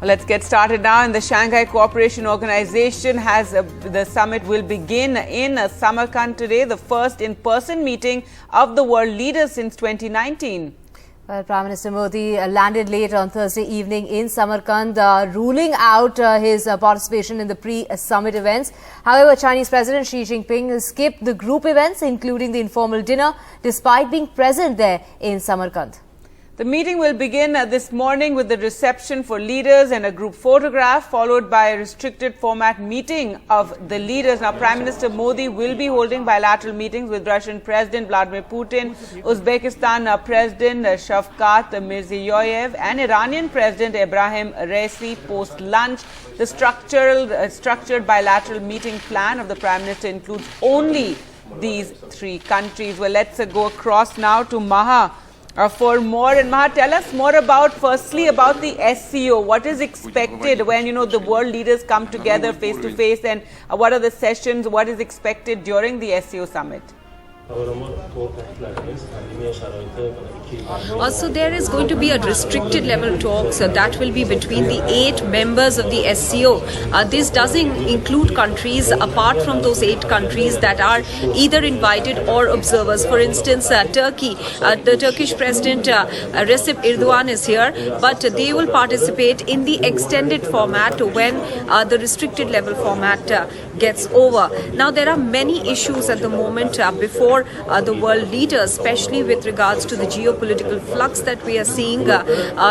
Let's get started now. In the Shanghai Cooperation Organization the summit will begin in Samarkand today, the first in-person meeting of the world leaders since 2019. Well, Prime Minister Modi landed late on Thursday evening in Samarkand, ruling out his participation in the pre-summit events. However, Chinese President Xi Jinping skipped the group events, including the informal dinner, despite being present there in Samarkand. The meeting will begin this morning with the reception for leaders and a group photograph, followed by a restricted format meeting of the leaders. Now, Prime Minister Modi will be holding bilateral meetings with Russian President Vladimir Putin, Uzbekistan President Shavkat Mirziyoyev and Iranian President Ebrahim Raisi post-lunch. The structured bilateral meeting plan of the Prime Minister includes only these three countries. Well, let's go across now to Maha. For more, and Maha, tell us more firstly about the SCO. What is expected when, the world leaders come together face to face, and what are the sessions, what is expected during the SCO summit? So there is going to be a restricted level talks that will be between the 8 members of the SCO. This doesn't include countries apart from those 8 countries that are either invited or observers. For instance, Turkey, the Turkish President Recep Erdogan is here, but they will participate in the extended format when the restricted level format gets over. Now, there are many issues at the moment before the world leaders, especially with regards to the geopolitical flux that we are seeing.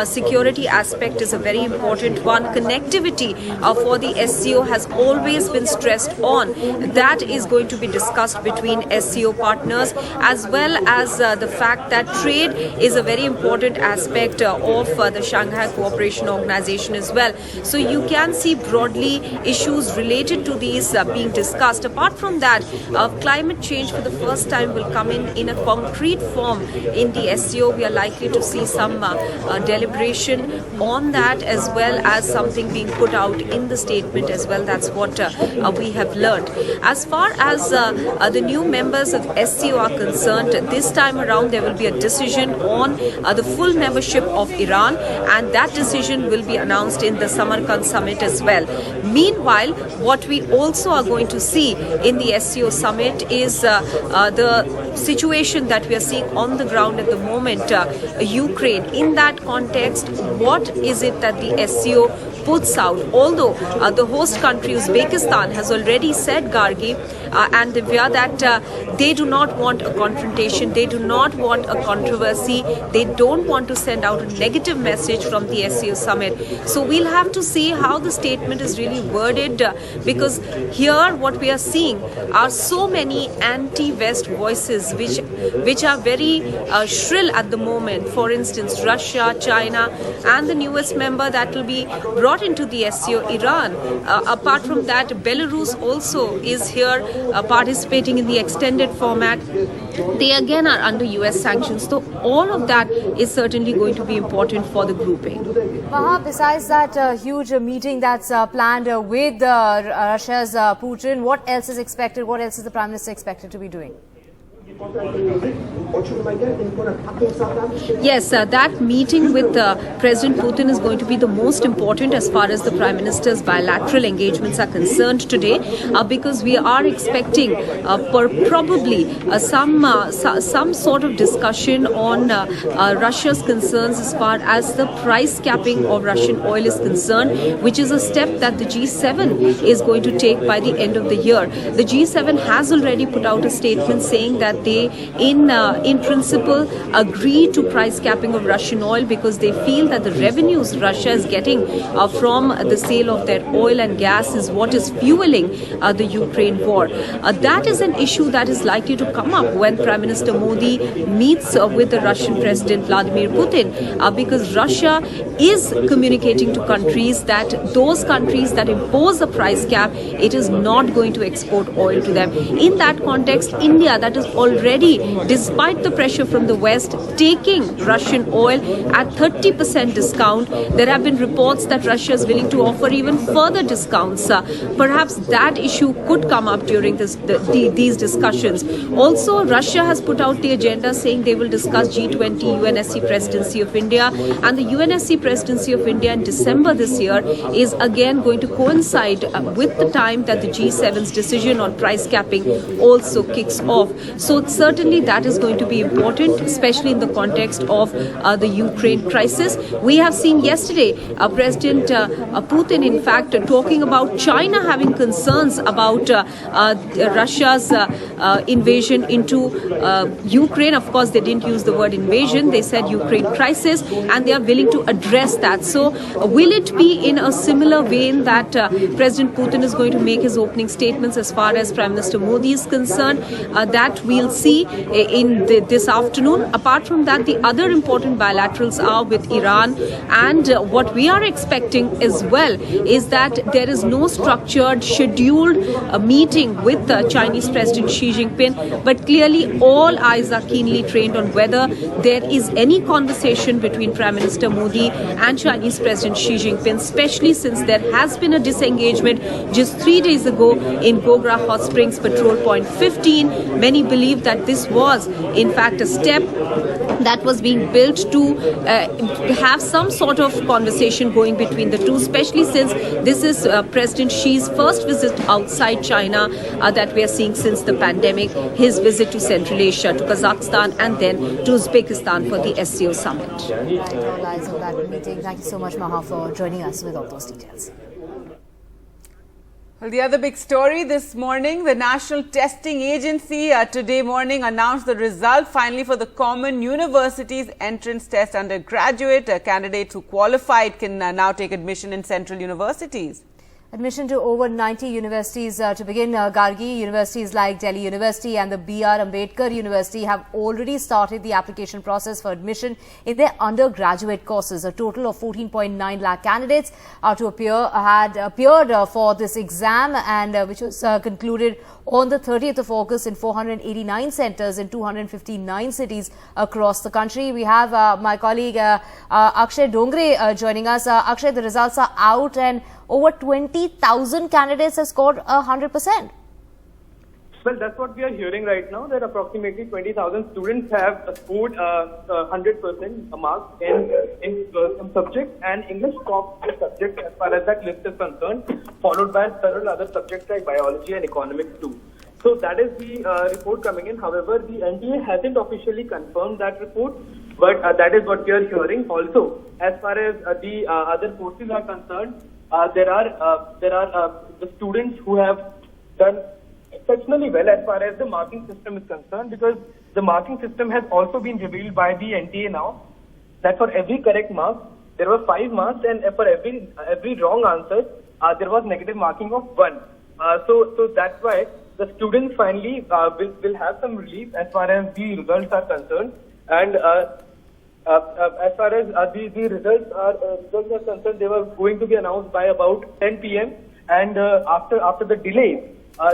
Security aspect is a very important one. Connectivity for the SCO has always been stressed on. That is going to be discussed between SCO partners, as well as the fact that trade is a very important aspect of the Shanghai Cooperation Organization as well. So you can see broadly issues related to these being discussed. Apart from that, climate change for the first time will come in a concrete form in the SCO. We are likely to see some deliberation on that, as well as something being put out in the statement as well. That's what we have learned. As far as the new members of SCO are concerned, this time around there will be a decision on the full membership of Iran, and that decision will be announced in the Samarkand summit as well. Meanwhile, what we also are going to see in the SCO summit is the situation that we are seeing on the ground at the moment, Ukraine. In that context, what is it that the SCO puts out? Although the host country Uzbekistan has already said, Gargi and Divya, that they do not want a confrontation, they do not want a controversy, they don't want to send out a negative message from the SCO summit. So we'll have to see how the statement is really worded, because here what we are seeing are so many anti-West voices which are very shrill at the moment. For instance, Russia, China, and the newest member that will be brought into the SCO, Iran. Apart from that, Belarus also is here participating in the extended format. They again are under US sanctions. So all of that is certainly going to be important for the grouping. Maha, besides that huge meeting that's planned with Russia's Putin, what else is expected? What else is the Prime Minister expected to be doing? Yes, that meeting with President Putin is going to be the most important as far as the Prime Minister's bilateral engagements are concerned today, because we are expecting probably some sort of discussion on Russia's concerns as far as the price capping of Russian oil is concerned, which is a step that the G7 is going to take by the end of the year. The G7 has already put out a statement saying that they in principle agree to price capping of Russian oil, because they feel that the revenues Russia is getting from the sale of their oil and gas is what is fueling the Ukraine war. That is an issue that is likely to come up when Prime Minister Modi meets with the Russian President Vladimir Putin, because Russia is communicating to countries that those countries that impose a price cap, it is not going to export oil to them. In that context, India, that is already already, despite the pressure from the West, taking Russian oil at 30% discount. There have been reports that Russia is willing to offer even further discounts. Perhaps that issue could come up during these discussions. Also, Russia has put out the agenda saying they will discuss G20 UNSC presidency of India, and the UNSC presidency of India in December this year is again going to coincide with the time that the G7's decision on price capping also kicks off. So certainly that is going to be important, especially in the context of the Ukraine crisis. We have seen yesterday President Putin, in fact, talking about China having concerns about Russia's invasion into Ukraine. Of course, they didn't use the word invasion. They said Ukraine crisis, and they are willing to address that. So will it be in a similar vein that President Putin is going to make his opening statements as far as Prime Minister Modi is concerned? That we'll see in this afternoon. Apart from that, the other important bilaterals are with Iran, and what we are expecting as well is that there is no structured, scheduled meeting with Chinese President Xi Jinping, but clearly all eyes are keenly trained on whether there is any conversation between Prime Minister Modi and Chinese President Xi Jinping, especially since there has been a disengagement just 3 days ago in Gogra Hot Springs Patrol Point 15. Many believe that this was in fact a step that was being built to have some sort of conversation going between the two, especially since this is President Xi's first visit outside China that we are seeing since the pandemic, his visit to Central Asia, to Kazakhstan, and then to Uzbekistan for the SCO Summit. All eyes on that meeting. Thank you so much, Maha, for joining us with all those details. Well, the other big story this morning, the National Testing Agency today morning announced the result finally for the Common Universities Entrance Test undergraduate. Candidates who qualified can now take admission in central universities. Admission to over 90 universities to begin. Gargi universities like Delhi University and the B.R. Ambedkar University have already started the application process for admission in their undergraduate courses. A total of 14.9 lakh candidates had appeared for this exam, and which was concluded on the 30th of August in 489 centres in 259 cities across the country. We have my colleague Akshay Dongre joining us. Akshay, the results are out and over 20,000 candidates have scored 100%. Well, that's what we are hearing right now, that approximately 20,000 students have scored 100% marks in some subjects, and English tops the subject as far as that list is concerned, followed by several other subjects like biology and economics too. So that is the report coming in. However, the NTA hasn't officially confirmed that report, but that is what we are hearing. Also, as far as the other courses are concerned, there are the students who have done exceptionally well as far as the marking system is concerned, because the marking system has also been revealed by the NTA now, that for every correct mark there were 5 marks, and for every wrong answer there was negative marking of 1. So that's why the students finally will have some relief as far as the results are concerned. And as far as the results are concerned, they were going to be announced by about 10 p.m. and after the delay,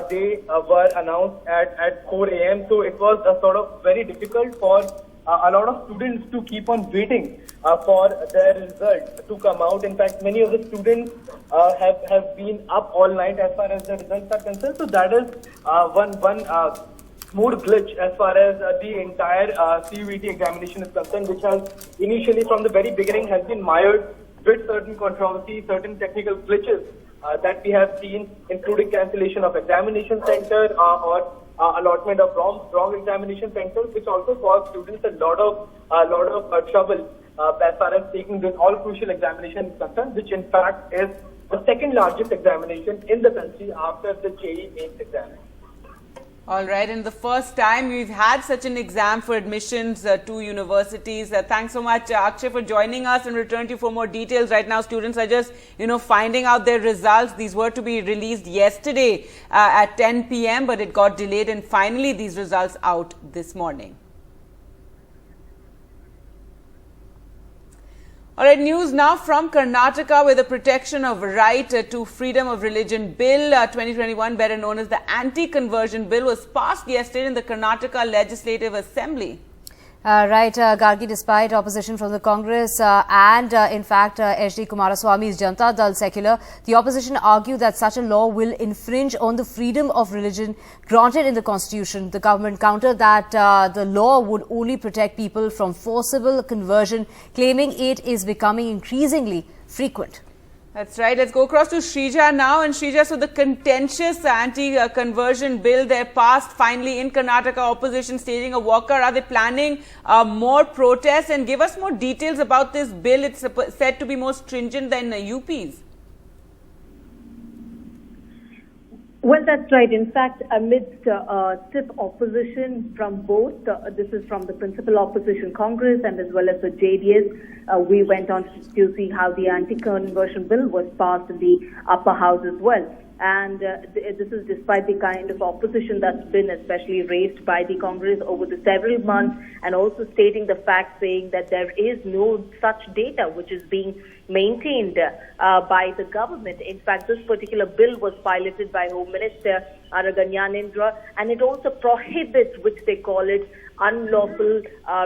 they were announced at 4 a.m. So it was sort of very difficult for a lot of students to keep on waiting for their results to come out. In fact, many of the students have been up all night as far as the results are concerned. So that is one smooth glitch as far as the entire CUVT examination is concerned, which has initially from the very beginning has been mired with certain controversy, certain technical glitches that we have seen, including cancellation of examination center or allotment of wrong examination centers, which also caused students a lot of trouble as far as taking this all crucial examination is concerned, which in fact is the second largest examination in the country after the JEE mains exam. All right, and the first time we've had such an exam for admissions to universities. Thanks so much, Akshay, for joining us, and return to you for more details. Right now, students are just, finding out their results. These were to be released yesterday at 10 p.m., but it got delayed, and finally these results out this morning. All right, news now from Karnataka, where the Protection of Right to Freedom of Religion Bill 2021, better known as the Anti-Conversion Bill, was passed yesterday in the Karnataka Legislative Assembly. Gargi, despite opposition from the Congress and in fact H.D. Kumaraswamy's Janata Dal Secular, the opposition argued that such a law will infringe on the freedom of religion granted in the Constitution. The government countered that the law would only protect people from forcible conversion, claiming it is becoming increasingly frequent. That's right. Let's go across to Shrija now. And Shrija, so the contentious anti-conversion bill there passed finally in Karnataka, opposition staging a walkout. Are they planning more protests? And give us more details about this bill. It's said to be more stringent than UP's. Well, that's right. In fact, amidst stiff opposition from both, this is from the principal opposition Congress and as well as the JDS, we went on to see how the anti-conversion bill was passed in the upper house as well. And this is despite the kind of opposition that's been especially raised by the Congress over the several months, and also stating the fact saying that there is no such data which is being maintained by the government. In fact, this particular bill was piloted by Home Minister Narendra, and it also prohibits, which they call it, unlawful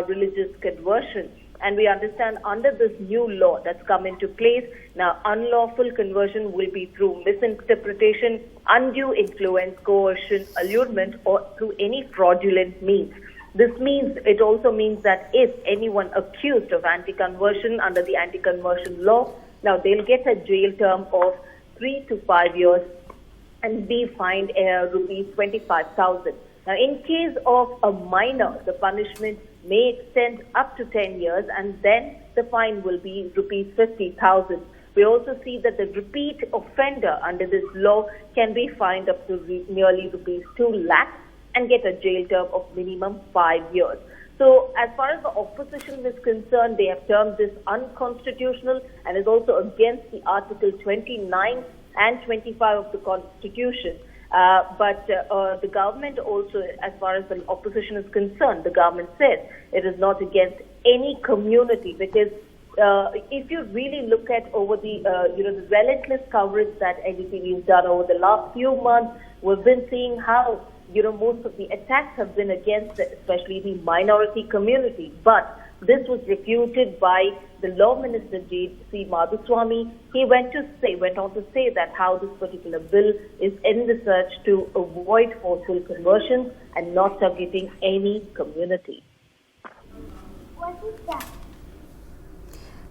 religious conversion. And we understand under this new law that's come into place, now unlawful conversion will be through misinterpretation, undue influence, coercion, allurement, or through any fraudulent means. This means, it also means that if anyone accused of anti-conversion under the anti-conversion law, now they'll get a jail term of 3 to 5 years and be fined rupees 25,000. Now, in case of a minor, the punishment may extend up to 10 years, and then the fine will be rupees 50,000. We also see that the repeat offender under this law can be fined up to nearly rupees 2 lakhs and get a jail term of minimum 5 years. So, as far as the opposition is concerned, they have termed this unconstitutional and is also against the Article 29 and 25 of the Constitution. But the government also, as far as the opposition is concerned, the government says it is not against any community, because if you really look at over the the relentless coverage that NDTV has done over the last few months, we've been seeing how most of the attacks have been against especially the minority community. But this was refuted by the Law Minister J.C. Madhuswamy. He went on to say that how this particular bill is in the search to avoid forceful conversions and not targeting any community.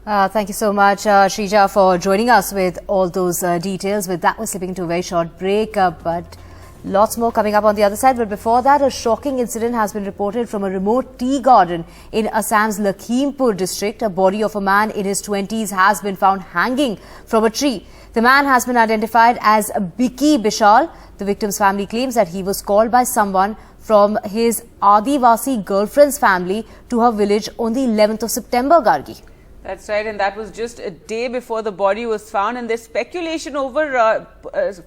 Thank you so much, Shrija, for joining us with all those details. With that, we're slipping into a very short break, but lots more coming up on the other side. But before that, a shocking incident has been reported from a remote tea garden in Assam's Lakhimpur district. A body of a man in his 20s has been found hanging from a tree. The man has been identified as Biki Bishal. The victim's family claims that he was called by someone from his Adivasi girlfriend's family to her village on the 11th of September, Gargi. That's right, and that was just a day before the body was found. And there's speculation over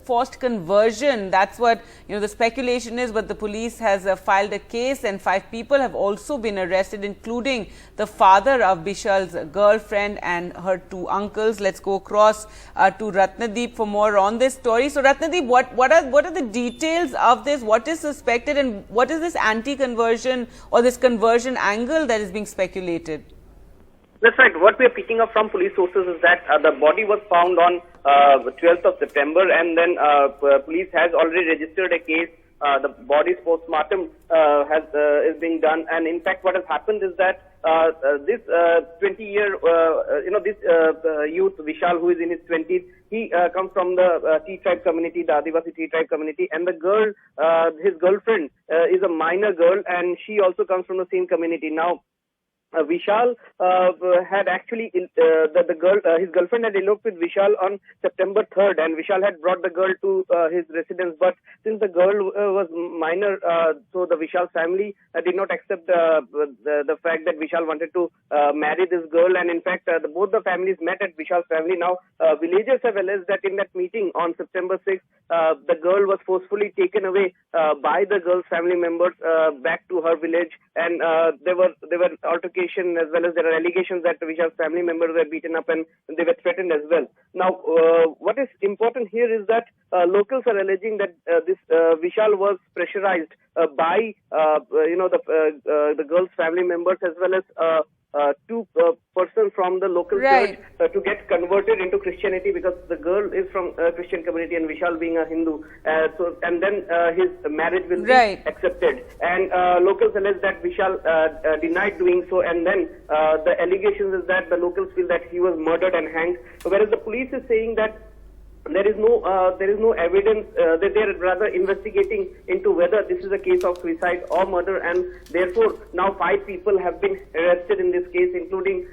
forced conversion. That's what the speculation is. But the police has filed a case, and 5 people have also been arrested, including the father of Bishal's girlfriend and her 2 uncles. Let's go across to Ratnadeep for more on this story. So, Ratnadeep, what are the details of this? What is suspected, and what is this anti-conversion or this conversion angle that is being speculated? That's right. What we are picking up from police sources is that the body was found on 12th of September, and then police has already registered a case. The body's postmortem is being done, and in fact, what has happened is that this 20-year, this youth Vishal, who is in his 20s, he comes from the T tribe community, the Adivasi T tribe community, and the girl, his girlfriend, is a minor girl, and she also comes from the same community. Now, Vishal had actually, the girl, his girlfriend had eloped with Vishal on September 3rd, and Vishal had brought the girl to his residence. But since the girl was minor, so the Vishal family did not accept the fact that Vishal wanted to marry this girl. And in fact, both the families met at Vishal's family. Now, villagers have alleged that in that meeting on September 6th, the girl was forcefully taken away by the girl's family members back to her village, and there were altercations altercation, as well as there are allegations that Vishal's family members were beaten up and they were threatened as well. Now, what is important here is that locals are alleging that this Vishal was pressurized by the girl's family members, as well as two persons from the local church to get converted into Christianity, because the girl is from a Christian community and Vishal being a Hindu. And then his marriage will be accepted. And locals allege that Vishal denied doing so. And then the allegations is that the locals feel that he was murdered and hanged, whereas the police is saying that there is no evidence, that they are rather investigating into whether this is a case of suicide or murder, and therefore now 5 people have been arrested in this case, including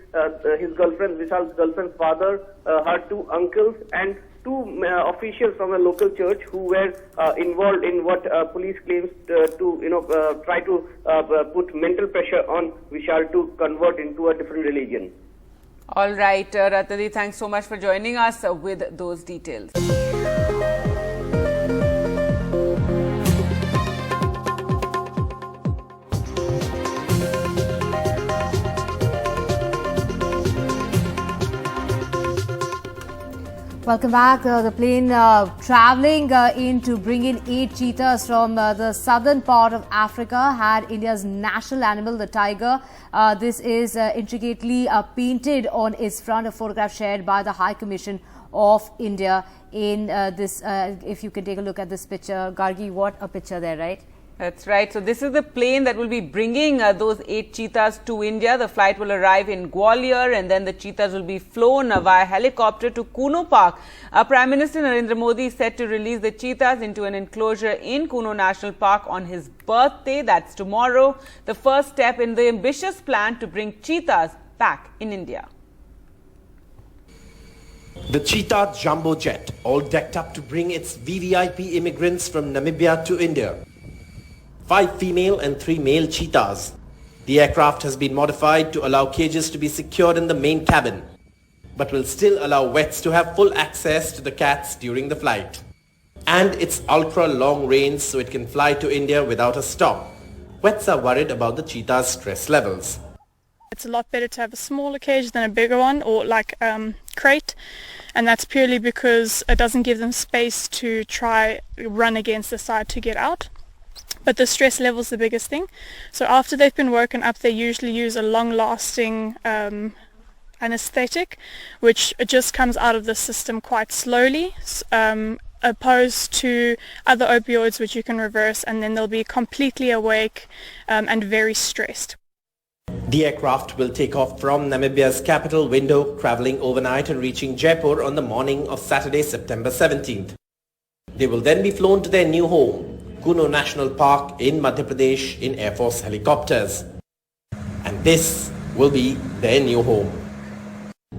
his girlfriend, Vishal's girlfriend's father, her 2 uncles, and 2 officials from a local church who were involved in what police claims to try to put mental pressure on Vishal to convert into a different religion. All right, Ratnadi, thanks so much for joining us with those details. Welcome back. The plane travelling in to bring in 8 cheetahs from the southern part of Africa had India's national animal, the tiger. This is intricately painted on its front, a photograph shared by the High Commission of India in this. If you can take a look at this picture. Gargi, what a picture there, right? That's right. So this is the plane that will be bringing those 8 cheetahs to India. The flight will arrive in Gwalior, and then the cheetahs will be flown via helicopter to Kuno Park. Prime Minister Narendra Modi is set to release the cheetahs into an enclosure in Kuno National Park on his birthday. That's tomorrow. The first step in the ambitious plan to bring cheetahs back in India. The Cheetah jumbo jet, all decked up to bring its VVIP immigrants from Namibia to India. 5 female and 3 male cheetahs. The aircraft has been modified to allow cages to be secured in the main cabin, but will still allow vets to have full access to the cats during the flight. And it's ultra long range, so it can fly to India without a stop. Vets are worried about the cheetah's stress levels. It's a lot better to have a smaller cage than a bigger one, or like crate, and that's purely because it doesn't give them space to try run against the side to get out. But the stress level is the biggest thing. So after they've been woken up, they usually use a long-lasting anesthetic, which just comes out of the system quite slowly, opposed to other opioids which you can reverse, and then they'll be completely awake and very stressed. The aircraft will take off from Namibia's capital, Windhoek, travelling overnight and reaching Jaipur on the morning of Saturday, September 17th. They will then be flown to their new home, Kuno National Park in Madhya Pradesh, in Air Force helicopters. And this will be their new home.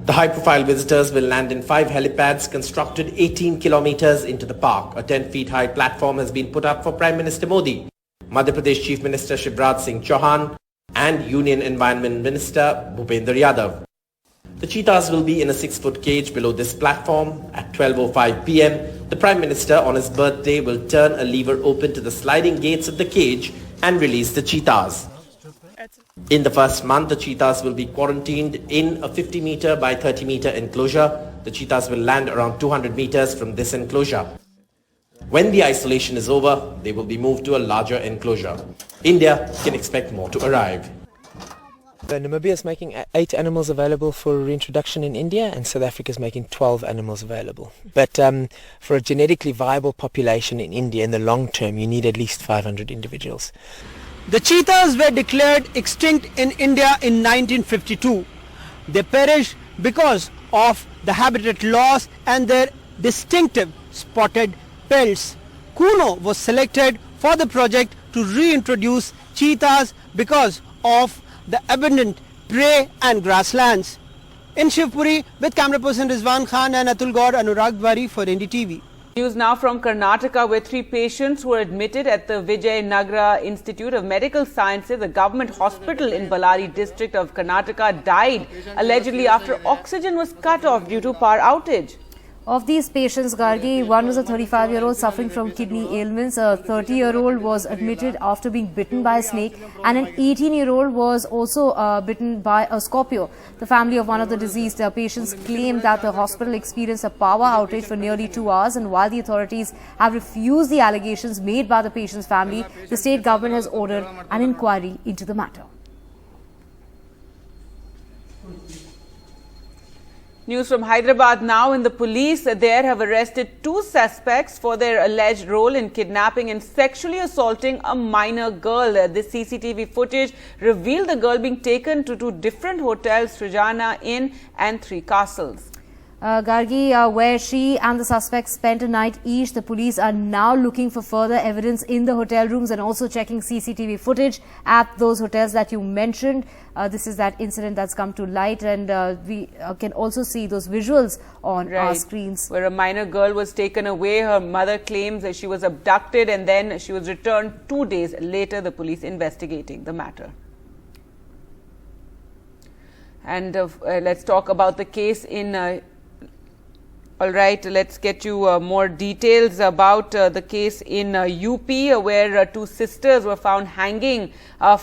The high-profile visitors will land in 5 helipads constructed 18 kilometers into the park. A 10-feet-high platform has been put up for Prime Minister Modi, Madhya Pradesh Chief Minister Shivraj Singh Chauhan, and Union Environment Minister Bhupendra Yadav. The cheetahs will be in a 6-foot cage below this platform. At 12:05 p.m, the Prime Minister on his birthday will turn a lever open to the sliding gates of the cage and release the cheetahs. In the first month, the cheetahs will be quarantined in a 50-meter by 30-meter enclosure. The cheetahs will land around 200 meters from this enclosure. When the isolation is over, they will be moved to a larger enclosure. India can expect more to arrive. Namibia is making 8 animals available for reintroduction in India, and South Africa is making 12 animals available. But for a genetically viable population in India in the long term, you need at least 500 individuals. The cheetahs were declared extinct in India in 1952. They perished because of the habitat loss and their distinctive spotted pelts. Kuno was selected for the project to reintroduce cheetahs because of the abundant prey and grasslands. In Shivpuri, with camera person Rizwan Khan and Atul Gaur, Anurag Dwari for NDTV. News now from Karnataka, where 3 patients were admitted at the Vijay Nagara Institute of Medical Sciences, a government hospital in Ballari district of Karnataka, died allegedly after oxygen was cut off due to power outage. Of these patients, Gargi, one was a 35-year-old suffering from kidney ailments, a 30-year-old was admitted after being bitten by a snake, and an 18-year-old was also bitten by a scorpio. The family of one of the deceased patients claimed that the hospital experienced a power outage for nearly 2 hours, and while the authorities have refused the allegations made by the patient's family, the state government has ordered an inquiry into the matter. News from Hyderabad now. In the police there have arrested 2 suspects for their alleged role in kidnapping and sexually assaulting a minor girl. This CCTV footage revealed the girl being taken to 2 different hotels, Srijana Inn and 3 Castles. Gargi, where she and the suspects spent a night each. The police are now looking for further evidence in the hotel rooms and also checking CCTV footage at those hotels that you mentioned. This is that incident that's come to light, and we can also see those visuals on our screens. Where a minor girl was taken away. Her mother claims that she was abducted and then she was returned 2 days later. The police investigating the matter. And let's talk about the case in all right, let's get you more details about the case in UP, where 2 sisters were found hanging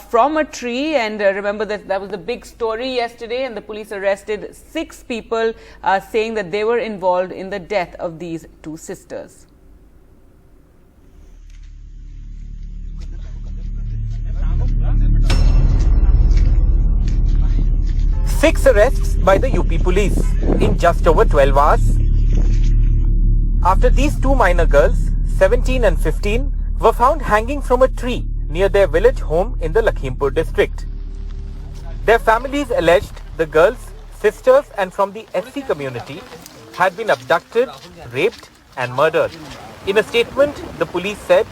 from a tree. And remember that was the big story yesterday, and the police arrested 6 people saying that they were involved in the death of these 2 sisters. Six arrests by the UP police in just over 12 hours. After these 2 minor girls, 17 and 15, were found hanging from a tree near their village home in the Lakhimpur district. Their families alleged the girls, sisters and from the SC community had been abducted, raped and murdered. In a statement, the police said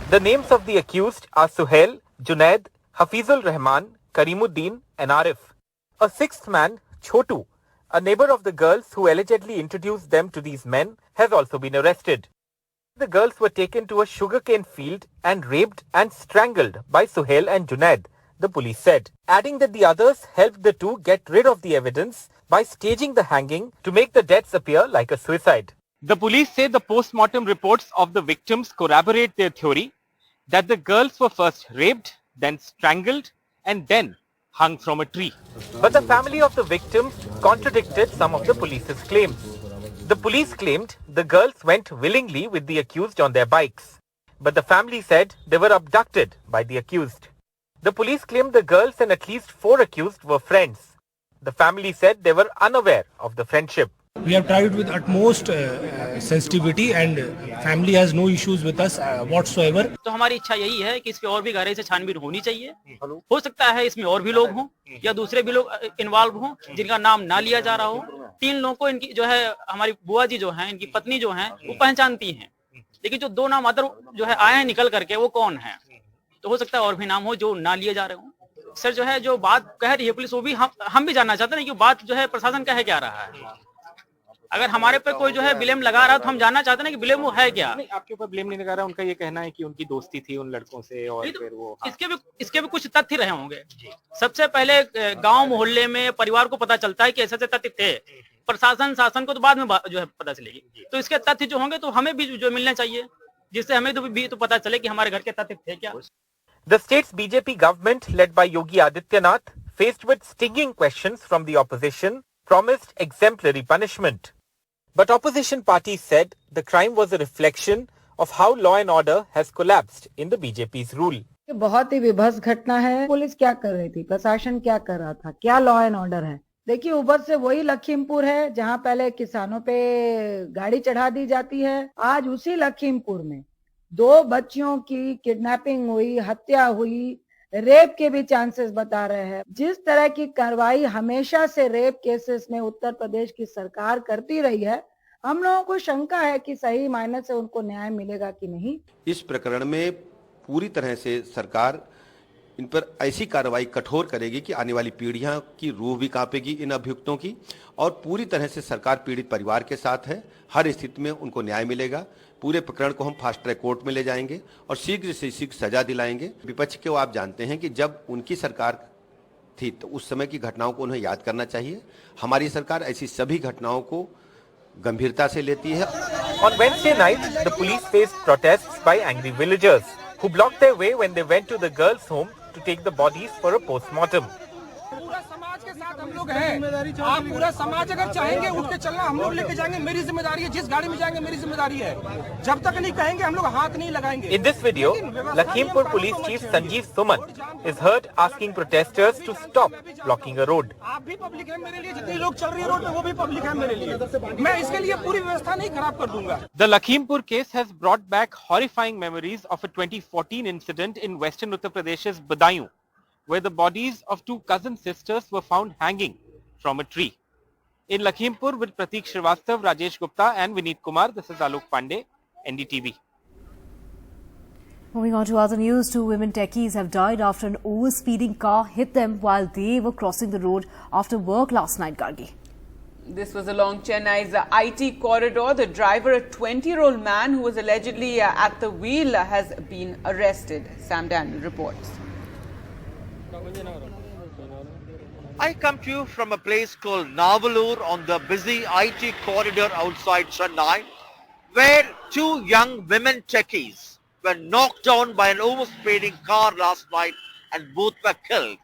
the names of the accused are Suhail, Junaid, Hafizul Rahman, Karimuddin and Arif. A 6th man, Chotu, a neighbor of the girls who allegedly introduced them to these men, has also been arrested. The girls were taken to a sugarcane field and raped and strangled by Suhail and Junaid, the police said, adding that the others helped the 2 get rid of the evidence by staging the hanging to make the deaths appear like a suicide. The police say the post-mortem reports of the victims corroborate their theory that the girls were first raped, then strangled and then hung from a tree. But the family of the victims contradicted some of the police's claims. The police claimed the girls went willingly with the accused on their bikes, but the family said they were abducted by the accused. The police claimed the girls and at least 4 accused were friends. The family said they were unaware of the friendship. We have tried with utmost sensitivity and family has no issues with us whatsoever. तो हमारी इच्छा यही है कि इस पे और भी गहराई से छानबीन होनी चाहिए. हो सकता है इसमें और भी लोग हों या दूसरे भी लोग इन्वॉल्व हों जिनका नाम ना लिया जा रहा हो. 3 लोगों को इनकी जो है हमारी बुआ जी जो हैं, इनकी पत्नी जो हैं, वो पहचानती हैं, लेकिन जो 2 नाम अदर जो है आए हैं निकल करके वो कौन है. तो हो सकता है और भी नाम हो जो ना लिए जा रहे हों. सर जो है जो बात कह रही है पुलिस, वो भी हम भी जानना चाहते हैं कि बात जो है प्रशासन कह क्या रहा है. अगर हमारे पे कोई जो है ब्लेम लगा रहा है तो हम जानना चाहते हैं कि ब्लेम वो है क्या. नहीं, आपके ऊपर ब्लेम नहीं लगा रहा. उनका ये कहना है कि उनकी दोस्ती थी उन लड़कों से और फिर वो इसके भी कुछ तथ्य रहे होंगे. सबसे पहले गांव मोहल्ले में परिवार को पता चलता है कि ऐसे तथ्य थे. प्रशासन शासन को तो बाद में जो है पता चलेगी. तो इसके तथ्य जो होंगे तो हमें भी जो मिलने चाहिए, जिससे हमें तो पता चले कि हमारे घर के तथ्य थे क्या. The state's BJP government, led by Yogi Adityanath, faced with stinging questions from the opposition, promised exemplary punishment. But opposition parties said the crime was a reflection of how law and order has collapsed in the BJP's rule. बहुत ही विभत्स घटना है. Police क्या कर रही थी, प्रशासन क्या कर रहा था, क्या लॉ एंड ऑर्डर है. देखिए ऊपर से वही लखीमपुर है जहां पहले किसानों पे गाड़ी चढ़ा दी जाती है. आज उसी लखीमपुर में 2 बच्चियों की किडनैपिंग हुई, हत्या हुई, रेप के भी चांसेस बता रहे हैं. जिस तरह की कार्रवाई हमेशा से रेप केसेस में उत्तर प्रदेश की सरकार करती रही है, हम लोगों को शंका है कि सही मायने से उनको न्याय मिलेगा कि नहीं. इस प्रकरण में पूरी तरह से सरकार इन पर ऐसी कार्रवाई कठोर करेगी कि आने वाली पीढ़ियां की रूह भी कांपेगी इन अभियुक्तों की, और पूरी तरह से सरकार पीड़ित परिवार के साथ है. हर स्थिति में उनको न्याय मिलेगा. पूरे प्रकरण को हम फास्ट ट्रैक कोर्ट में ले जाएंगे और शीघ्र से शीघ्र सजा दिलाएंगे. विपक्ष को आप जानते हैं कि जब उनकी सरकार थी तो उस समय की घटनाओं को उन्हें याद करना चाहिए. हमारी सरकार ऐसी सभी घटनाओं को गंभीरता से लेती है। On Wednesday night, the police faced protests by angry villagers who blocked their way when they went to the girls' home to take the bodies for a post-mortem. पूरा समाज के साथ हम लोग हैं। आप पूरा समाज अगर चाहेंगे उठ के चलना, हम लोग लेके जाएंगे, मेरी जिम्मेदारी है। जिस गाड़ी में जाएंगे मेरी जिम्मेदारी है। जब तक नहीं कहेंगे हम लोग हाथ नहीं लगाएंगे। In this video, Lakhimpur Police Chief Sanjeev Suman is heard asking protesters to stop blocking a road. आप भी पब्लिक है मेरे लिए, जितने लोग चल रही है रोड पे वो भी पब्लिक है मेरे लिए। मैं इसके लिए पूरी व्यवस्था नहीं खराब कर दूंगा। The Lakhimpur case has brought back horrifying memories of a 2014 incident in western Uttar Pradesh's Badaयूं, where the bodies of two cousin sisters were found hanging from a tree. In Lakhimpur with Prateek Srivastav, Rajesh Gupta and Vineet Kumar, this is Alok Pandey, NDTV. Moving on to other news, two women techies have died after an over-speeding car hit them while they were crossing the road after work last night, Gargi. This was along Chennai's IT corridor. The driver, a 20-year-old man who was allegedly at the wheel, has been arrested. Sam Daniel reports. I come to you from a place called Navalur on the busy IT corridor outside Chennai, where two young women techies were knocked down by an overspeeding car last night and both were killed.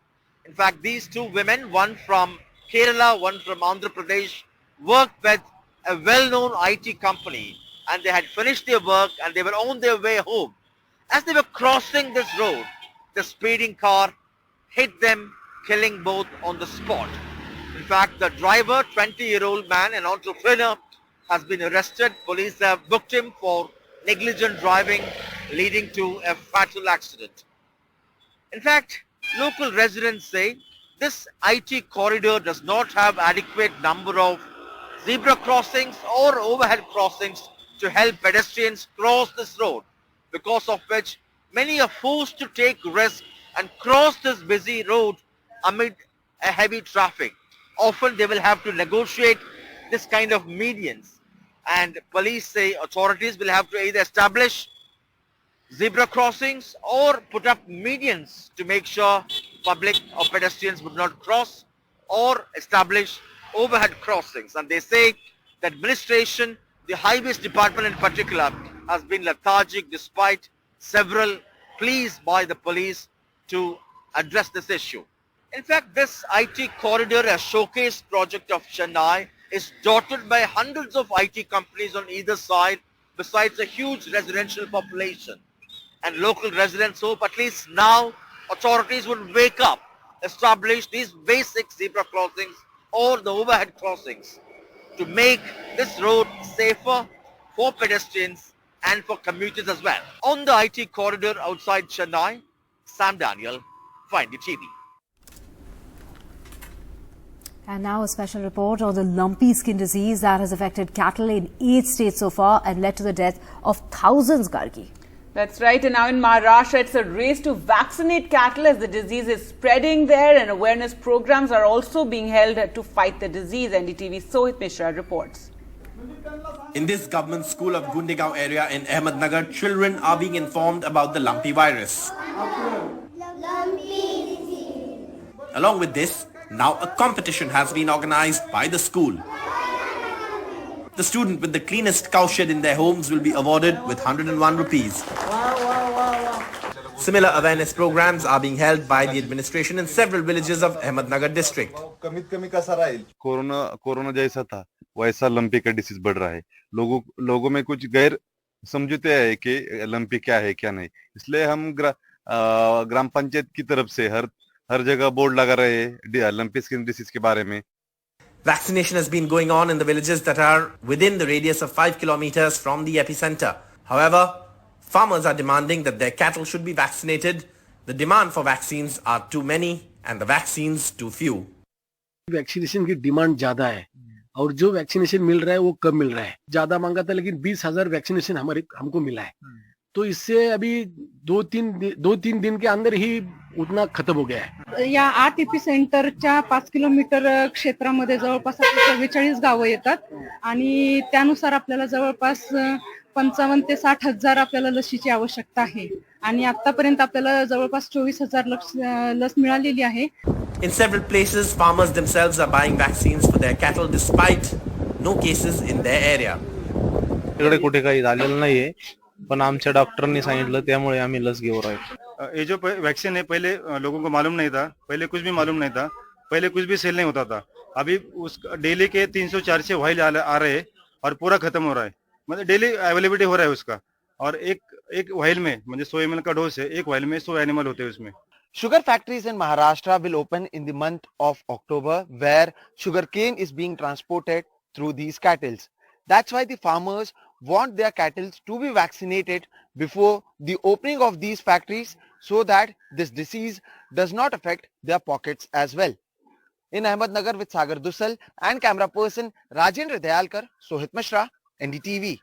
In fact, these two women, one from Kerala, one from Andhra Pradesh, worked with a well-known IT company and they had finished their work and they were on their way home. As they were crossing this road, the speeding car hit them, killing both on the spot. In fact, the driver, 20-year-old man, an entrepreneur, has been arrested. Police have booked him for negligent driving, leading to a fatal accident. In fact, local residents say this IT corridor does not have adequate number of zebra crossings or overhead crossings to help pedestrians cross this road, because of which many are forced to take risks and cross this busy road amid a heavy traffic. Often they will have to negotiate this kind of medians, and police say authorities will have to either establish zebra crossings or put up medians to make sure public or pedestrians would not cross, or establish overhead crossings. And they say the administration, the highways department in particular, has been lethargic despite several pleas by the police to address this issue. In fact, this IT corridor, a showcase project of Chennai, is dotted by hundreds of IT companies on either side, besides a huge residential population. And local residents hope at least now authorities would wake up, establish these basic zebra crossings or the overhead crossings to make this road safer for pedestrians and for commuters as well. On the IT corridor outside Chennai, Sam Daniel, NDTV. And now a special report on the lumpy skin disease that has affected cattle in 8 states so far and led to the death of thousands, Gargi. That's right. And now in Maharashtra, it's a race to vaccinate cattle as the disease is spreading there, and awareness programs are also being held to fight the disease. NDTV Sohit Mishra reports. In this government school of Gundegaon area in Ahmednagar, children are being informed about the lumpy virus. Along with this, now a competition has been organized by the school. The student with the cleanest cowshed in their homes will be awarded with 101 rupees. Similar awareness programs are being held by the administration in several villages of Ahmednagar district. Corona जैसा था वैसा lumpy का disease बढ़ रहा है। लोगों में कुछ गैर समझते हैं कि लंपी क्या है क्या नहीं, इसलिए हम ग्राम पंचायत की तरफ से हर जगह बोर्ड लगा रहे हैं लंपी स्किन डिसीज के बारे में। Vaccination has been going on in the villages that are within the radius of 5 kilometers from the epicenter. However, farmers are demanding that their cattle should be vaccinated. The demand for vaccines are too many and the vaccines too few. Vaccination की demand ज्यादा है और जो vaccination मिल रहा है वो कम मिल रहा है। ज्यादा मांगा था लेकिन 20,000 वैक्सीनेशन हमको मिला है, तो इससे अभी दो तीन दिन के अंदर ही उतना खत्म हो गया है। या 8 एपिसेंटरच्या 5 किलोमीटर क्षेत्रामध्ये जवळपास 44 गावं येतात आणि त्यानुसार आपल्याला जवळपास 55 ते 60 हजार आपल्याला लसीची आवश्यकता आहे आणि आतापर्यंत आपल्याला जवळपास 24,000 लस मिळालेली आहे. In several places, farmers themselves are buying vaccines for their cattle despite no cases in their area. इकडे कुठे काही झालेलं नाहीये, पण आमच्या डॉक्टरांनी सांगितलं त्यामुळे आम्ही लस घेऊन राहिलो. ये जो वैक्सीन है पहले लोगों को मालूम नहीं था, पहले कुछ भी मालूम नहीं था, पहले कुछ भी सेल नहीं होता था. अभी उस डेली के 300-400 वाइल आ रहे हैं और पूरा खत्म हो रहा है, मतलब डेली अवेलेबिलिटी हो रहा है उसका. और एक वाइल में मतलब 100 ml का डोज है, एक वाइल में 100 एनिमल होते हैं उसमें. Sugar factories in Maharashtra will open in the month of October, where sugarcane is being transported through these cattle. That's why the farmers want their cattle to be vaccinated before the opening of these factories, so that this disease does not affect their pockets as well. In Ahmednagar with Sagar Dussal and camera person Rajendra Dayalkar, Sohit Mishra, NDTV.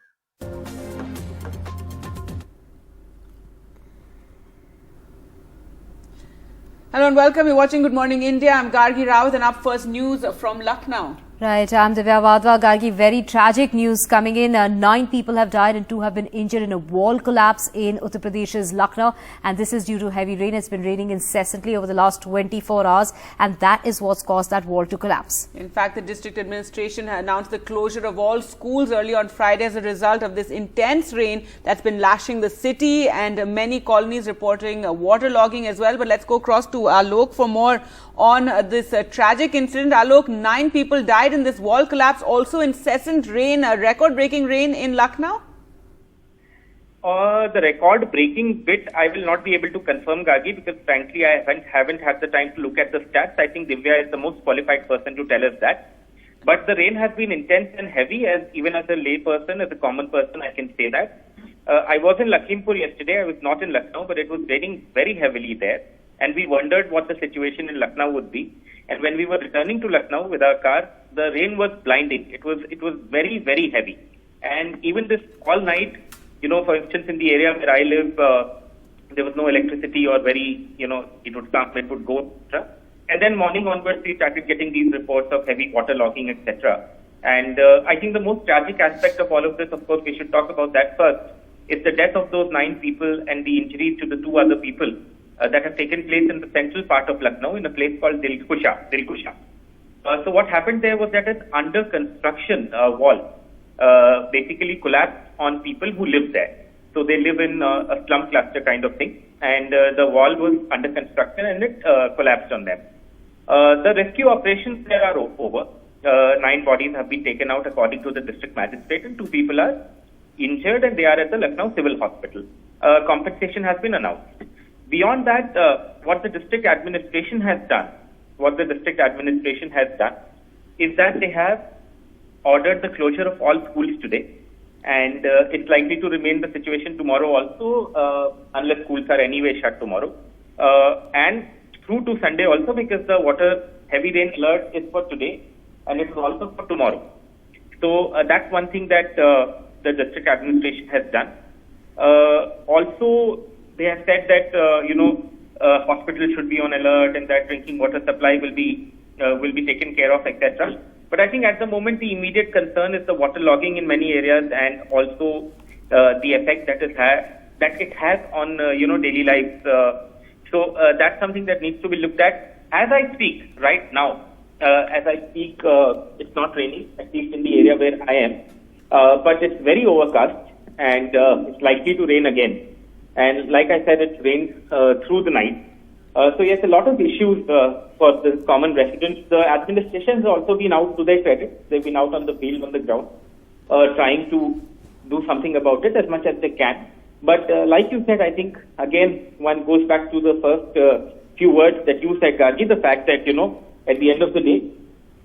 Hello and welcome. You're watching Good Morning India. I'm Gargi Rawat and up first news from Lucknow. Right, I'm Divya Wadhwa. Gargi, very tragic news coming in. 9 people have died and 2 have been injured in a wall collapse in Uttar Pradesh's Lucknow. And this is due to heavy rain. It's been raining incessantly over the last 24 hours. And that is what's caused that wall to collapse. In fact, the district administration announced the closure of all schools early on Friday as a result of this intense rain that's been lashing the city, and many colonies reporting waterlogging as well. But let's go across to Alok for more on this tragic incident. Alok, 9 people died in this wall collapse, also incessant rain, record-breaking rain in Lucknow? The record-breaking bit, I will not be able to confirm, Gargi, because frankly, I haven't had the time to look at the stats. I think Divya is the most qualified person to tell us that. But the rain has been intense and heavy, even as a lay person, as a common person, I can say that. I was in Lakhimpur yesterday. I was not in Lucknow, but it was raining very heavily there. And we wondered what the situation in Lucknow would be. And when we were returning to Lucknow with our car, the rain was blinding. It was very, very heavy. And even this all night, for instance, in the area where I live, there was no electricity or it would come, it would go, etc. And then morning onwards, we started getting these reports of heavy waterlogging, etc. And I think the most tragic aspect of all of this, of course, we should talk about that first, is the death of those 9 people and the injuries to the 2 other people that have taken place in the central part of Lucknow in a place called Dilkusha. So what happened there was that an under construction wall basically collapsed on people who live there. So they live in a slum cluster kind of thing, and the wall was under construction and it collapsed on them. The rescue operations there are over. 9 bodies have been taken out according to the district magistrate, and 2 people are injured and they are at the Lucknow Civil Hospital. Compensation has been announced. Beyond that, what the district administration has done is that they have ordered the closure of all schools today, and it's likely to remain the situation tomorrow also, unless schools are anyway shut tomorrow, and through to Sunday also, because the heavy rain alert is for today and it is also for tomorrow. So that's one thing that the district administration has done. Also, they have said that hospitals should be on alert and that drinking water supply will be taken care of, etc. But I think at the moment the immediate concern is the waterlogging in many areas, and also the effect that it has on daily lives. So that's something that needs to be looked at. As I speak right now, it's not raining, at least in the area where I am, but it's very overcast and it's likely to rain again. And like I said, it rained through the night. So yes, a lot of issues for the common residents. The administration has also been out, to their credit. They've been out on the field, on the ground, trying to do something about it as much as they can. But like you said, I think, again, one goes back to the first few words that you said, Gargi, the fact that, at the end of the day,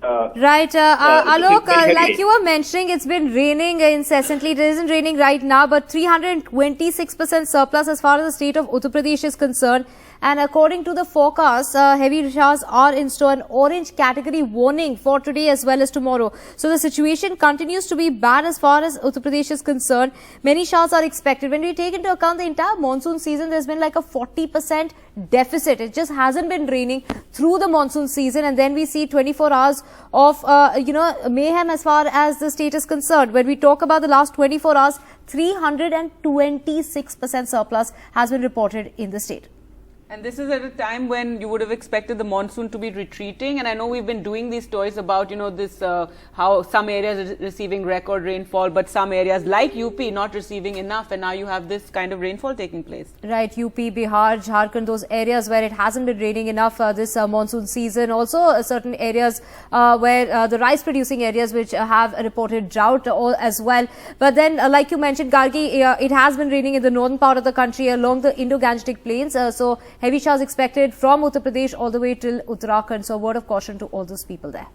right, Alok, like you were mentioning, it's been raining incessantly. It isn't raining right now, but 326% surplus as far as the state of Uttar Pradesh is concerned. And according to the forecast, heavy showers are in store. An orange category warning for today as well as tomorrow. So the situation continues to be bad as far as Uttar Pradesh is concerned. Many showers are expected. When we take into account the entire monsoon season, there's been like a 40% deficit. It just hasn't been raining through the monsoon season, and then we see 24 hours of mayhem as far as the state is concerned. When we talk about the last 24 hours, 326% surplus has been reported in the state. And this is at a time when you would have expected the monsoon to be retreating. And I know we've been doing these stories about, this how some areas are receiving record rainfall, but some areas like UP not receiving enough. And now you have this kind of rainfall taking place. Right, UP, Bihar, Jharkhand, those areas where it hasn't been raining enough this monsoon season. Also, certain areas where the rice producing areas which have reported drought as well. But then, like you mentioned, Gargi, it has been raining in the northern part of the country along the Indo-Gangetic plains. So heavy showers expected from Uttar Pradesh all the way till Uttarakhand. So a word of caution to all those people there.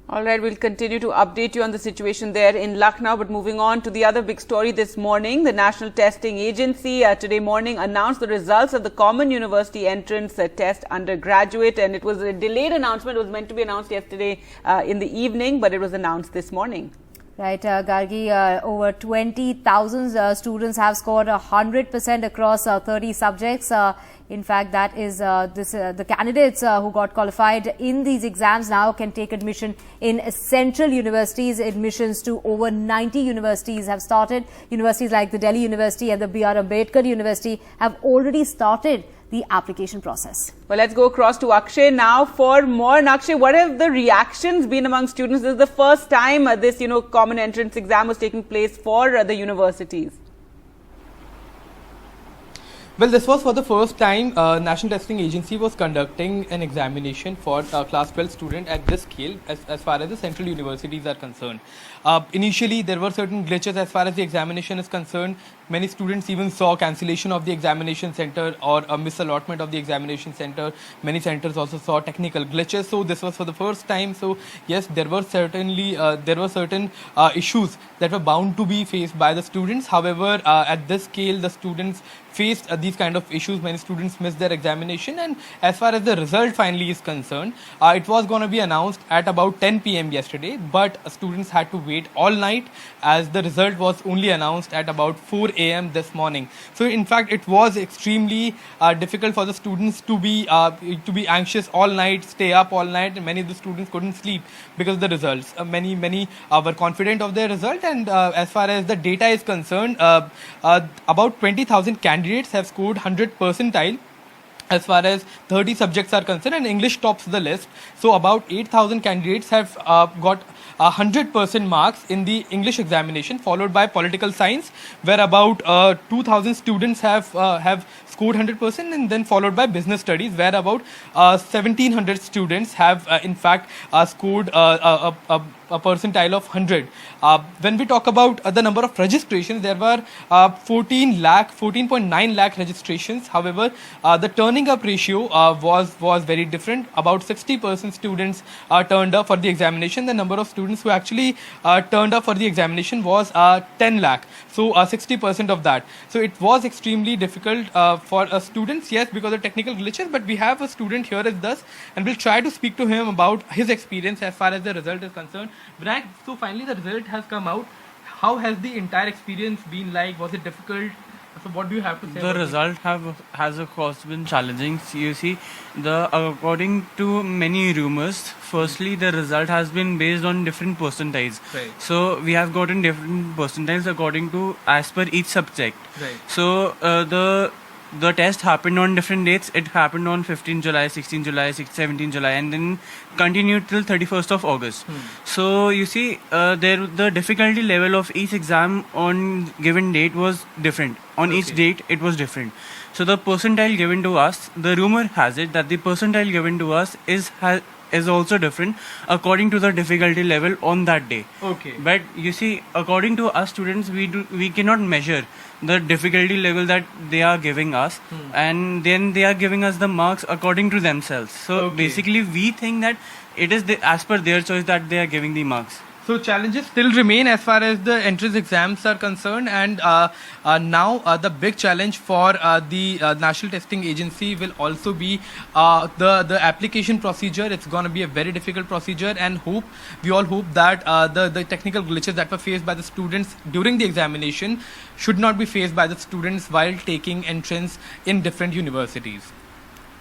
All right, we'll continue to update you on the situation there in Lucknow. But moving on to the other big story this morning, the National Testing Agency today morning announced the results of the Common University Entrance Test undergraduate. And it was a delayed announcement. It was meant to be announced yesterday in the evening, but it was announced this morning. Right, Gargi, over 20,000 students have scored 100% across 30 subjects. In fact, that is the candidates who got qualified in these exams now can take admission in central universities. Admissions to over 90 universities have started. Universities like the Delhi University and the B.R. Ambedkar University have already started the application process. Well, let's go across to Akshay now for more. And Akshay, what have the reactions been among students? This is the first time this, common entrance exam was taking place for the universities. Well, this was for the first time National Testing Agency was conducting an examination for class 12 student at this scale as far as the central universities are concerned. Initially, there were certain glitches as far as the examination is concerned. Many students even saw cancellation of the examination center or a misallotment of the examination center. Many centers also saw technical glitches. So this was for the first time. So yes, there were certain issues that were bound to be faced by the students. However, at this scale, the students faced these kind of issues. Many students missed their examination, and as far as the result finally is concerned, it was going to be announced at about 10 p.m. yesterday, but students had to wait all night as the result was only announced at about 4 a.m. this morning. So in fact, it was extremely difficult for the students to be anxious all night, stay up all night, and many of the students couldn't sleep because of the results. Many were confident of their result, and as far as the data is concerned, about 20,000 candidates have scored 100 percentile as far as 30 subjects are concerned, and English tops the list. So about 8,000 candidates have got 100% marks in the English examination, followed by political science, where about 2,000 students have scored 100%, and then followed by business studies, where about 1,700 students have in fact scored a percentile of 100. When we talk about the number of registrations, there were 14.9 lakh registrations. However, the turning up ratio was very different. About 60% students turned up for the examination. The number of students who actually turned up for the examination was 10 lakh. So 60% of that. So it was extremely difficult for students, yes, because of technical glitches. But we have a student here with us, and we'll try to speak to him about his experience as far as the result is concerned. Vinayak, so finally the result has come out. How has the entire experience been like? Was it difficult? So what do you have to say? The result has of course been challenging. You see, according to many rumors, firstly the result has been based on different percentiles. Right. So we have gotten different percentiles according to as per each subject. Right. So the test happened on different dates. It happened on 15 July, 16 July, 17 July, and then continued till 31st of August. So you see, the difficulty level of each exam on given date was different. On each date, it was different. So the percentile given to us, the rumor has it that the percentile given to us is also different according to the difficulty level on that day. Okay. But you see, according to us students, we cannot measure the difficulty level that they are giving us, and then they are giving us the marks according to themselves. So basically, we think that it is as per their choice that they are giving the marks. So challenges still remain as far as the entrance exams are concerned, and now the big challenge for the National Testing Agency will also be the application procedure. It's going to be a very difficult procedure, and we all hope that the technical glitches that were faced by the students during the examination should not be faced by the students while taking entrance in different universities.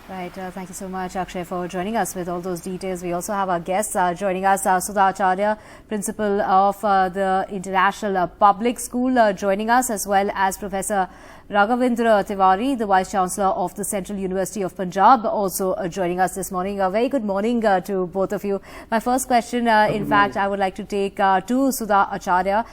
Right. Thank you so much, Akshay, for joining us with all those details. We also have our guests joining us, Sudha Acharya, Principal of the International Public School, joining us, as well as Professor Raghavendra Tiwari, the Vice Chancellor of the Central University of Punjab, also joining us this morning. A very good morning to both of you. My first question, in fact, I would like to take to Sudha Acharya.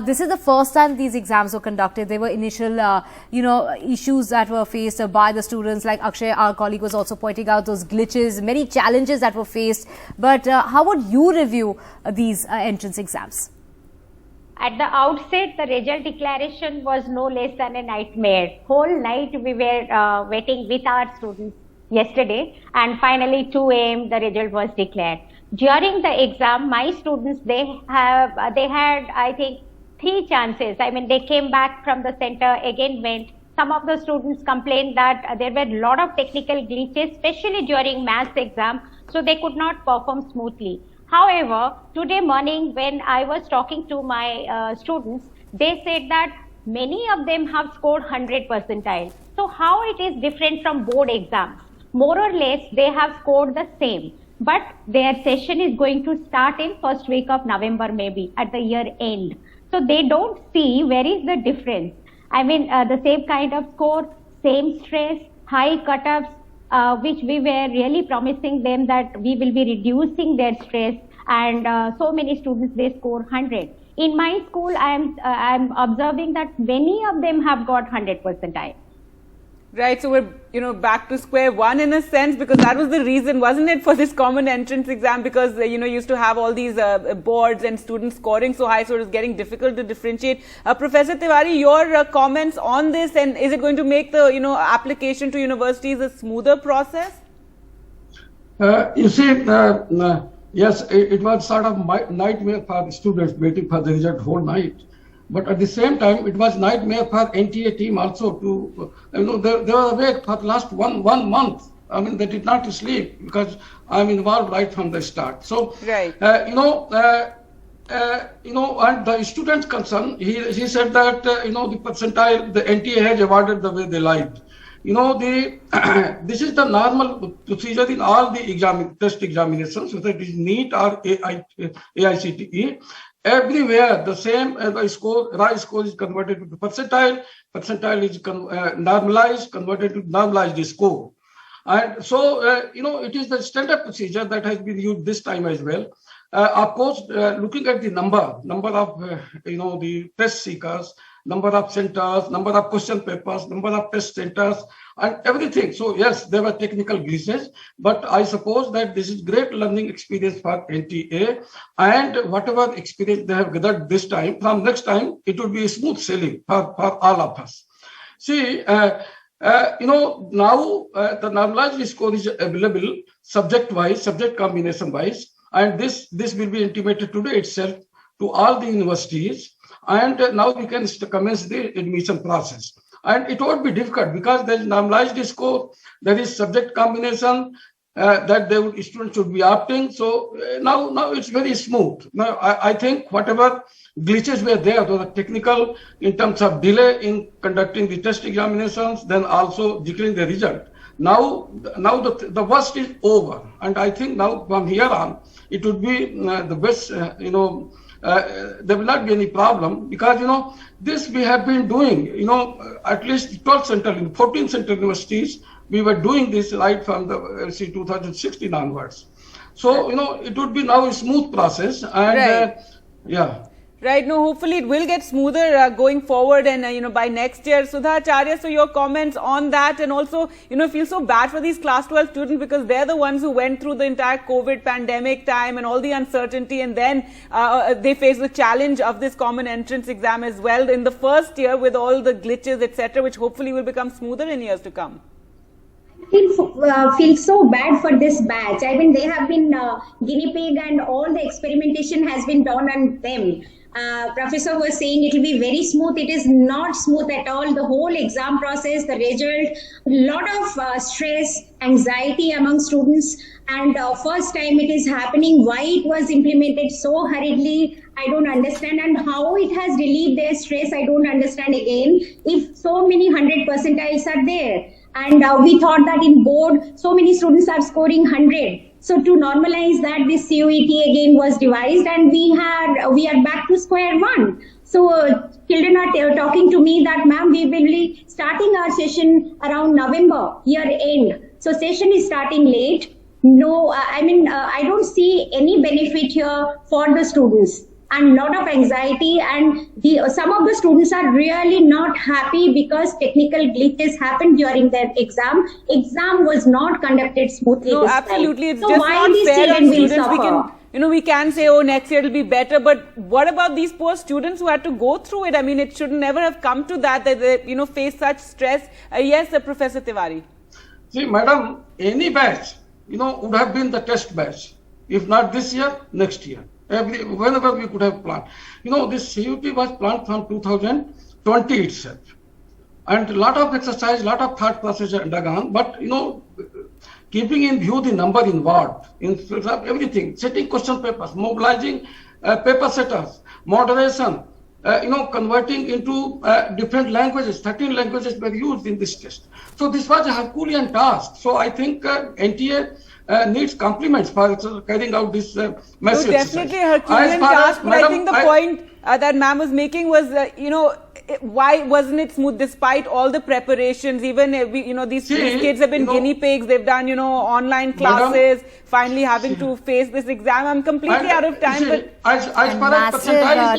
This is the first time these exams were conducted. There were initial, issues that were faced by the students. Like Akshay, our colleague, was also pointing out those glitches, many challenges that were faced. But how would you review these entrance exams? At the outset, the result declaration was no less than a nightmare. Whole night we were waiting with our students yesterday, and finally 2 a.m. the result was declared. During the exam, my students, they had, I think, 3 chances. I mean, they came back from the center, again went. Some of the students complained that there were a lot of technical glitches, especially during maths exam, so they could not perform smoothly. However, today morning when I was talking to my students, they said that many of them have scored 100 percentile. So how it is different from board exams? More or less, they have scored the same. But their session is going to start in first week of November, maybe at the year end. So they don't see where is the difference. I mean, the same kind of score, same stress, high cutoffs, which we were really promising them that we will be reducing their stress, and so many students, they score 100. In my school, I am observing that many of them have got 100 percentile. Right, so we're back to square one in a sense, because that was the reason, wasn't it, for this common entrance exam, because used to have all these boards and students scoring so high, so it was getting difficult to differentiate. Professor Tiwari, your comments on this, and is it going to make the application to universities a smoother process? You see, yes, it was sort of nightmare for the students waiting for the result whole night. But at the same time, it was nightmare for NTA team also to, they were awake for the last one month. I mean, they did not sleep because I'm involved right from the start. So, right. And the students concerned, he said that, the percentile, the NTA has awarded the way they liked. This is the normal procedure in all the test examinations, whether it is NEET or AICTE. Everywhere the same, the score, raw score is converted to the percentile is normalized, converted to normalized score. And so, it is the standard procedure that has been used this time as well. Of course, looking at the number of, the test seekers, number of centers, number of question papers, number of test centers, and everything. So yes, there were technical glitches, but I suppose that this is great learning experience for NTA, and whatever experience they have gathered this time, from next time, it will be a smooth sailing for all of us. See, now the normalized score is available subject-wise, subject combination-wise, and this will be intimated today itself to all the universities. And now we can commence the admission process. And it won't be difficult because there is normalized score, there is subject combination that students should be opting. So now it's very smooth. Now I think whatever glitches were there, those are technical in terms of delay in conducting the test examinations, then also declaring the result. Now the worst is over, and I think now from here on it would be the best. There will not be any problem because this we have been doing. At least 12 central, 14 central universities, we were doing this right from the 2016 onwards. So it would be now a smooth process, and right. Yeah. Right. No, hopefully it will get smoother going forward, and by next year. Sudha Acharya, so your comments on that, and also feel so bad for these class 12 students because they're the ones who went through the entire COVID pandemic time and all the uncertainty, and then they face the challenge of this common entrance exam as well in the first year with all the glitches, etc., which hopefully will become smoother in years to come. Feel so bad for this batch. I mean, they have been guinea pig, and all the experimentation has been done on them. Professor was saying it will be very smooth. It is not smooth at all. The whole exam process, the result, lot of stress, anxiety among students, and first time it is happening. Why it was implemented so hurriedly, I don't understand, and how it has relieved their stress, I don't understand again. If so many 100 percentiles are there, And we thought that in board, so many students are scoring 100. So to normalize that, this CUVT again was devised, and we are back to square one. So children are talking to me that, ma'am, we will be starting our session around November, year end. So session is starting late. No, I don't see any benefit here for the students, and lot of anxiety, and some of the students are really not happy because technical glitches happened during their exam. Exam was not conducted smoothly. No, this absolutely. time. It's So just why not these fair on children will students. We can say, oh, next year it'll be better, but what about these poor students who had to go through it? I mean, it should never have come to that they, face such stress. Yes, Professor Tiwari. See, madam, any batch, would have been the test batch. If not this year, next year. Whenever we could have planned. This CUT was planned from 2020 itself. And a lot of exercise, a lot of thought process are undergone. But, keeping in view the number involved, in everything, setting question papers, mobilizing paper setters, moderation, converting into different languages, 13 languages were used in this test. So this was a Herculean task. So I think NTA needs compliments for carrying out this message. No, definitely a Herculean task, but I think the point that ma'am was making was, why wasn't it smooth despite all the preparations? Even, these kids have been guinea pigs, they've done, online classes, finally having to face this exam. I'm completely out of time. Massive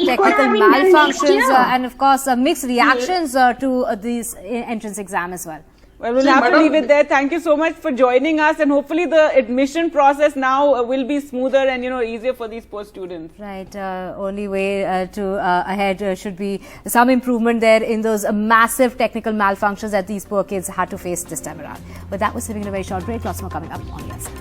technical malfunctions and of course mixed reactions to these entrance exam as well. Well, we'll have to leave it there. Thank you so much for joining us, and hopefully the admission process now will be smoother and easier for these poor students. Right. Only way ahead should be some improvement there in those massive technical malfunctions that these poor kids had to face this time around. But that was taking a very short break. Lots more coming up on the SCO.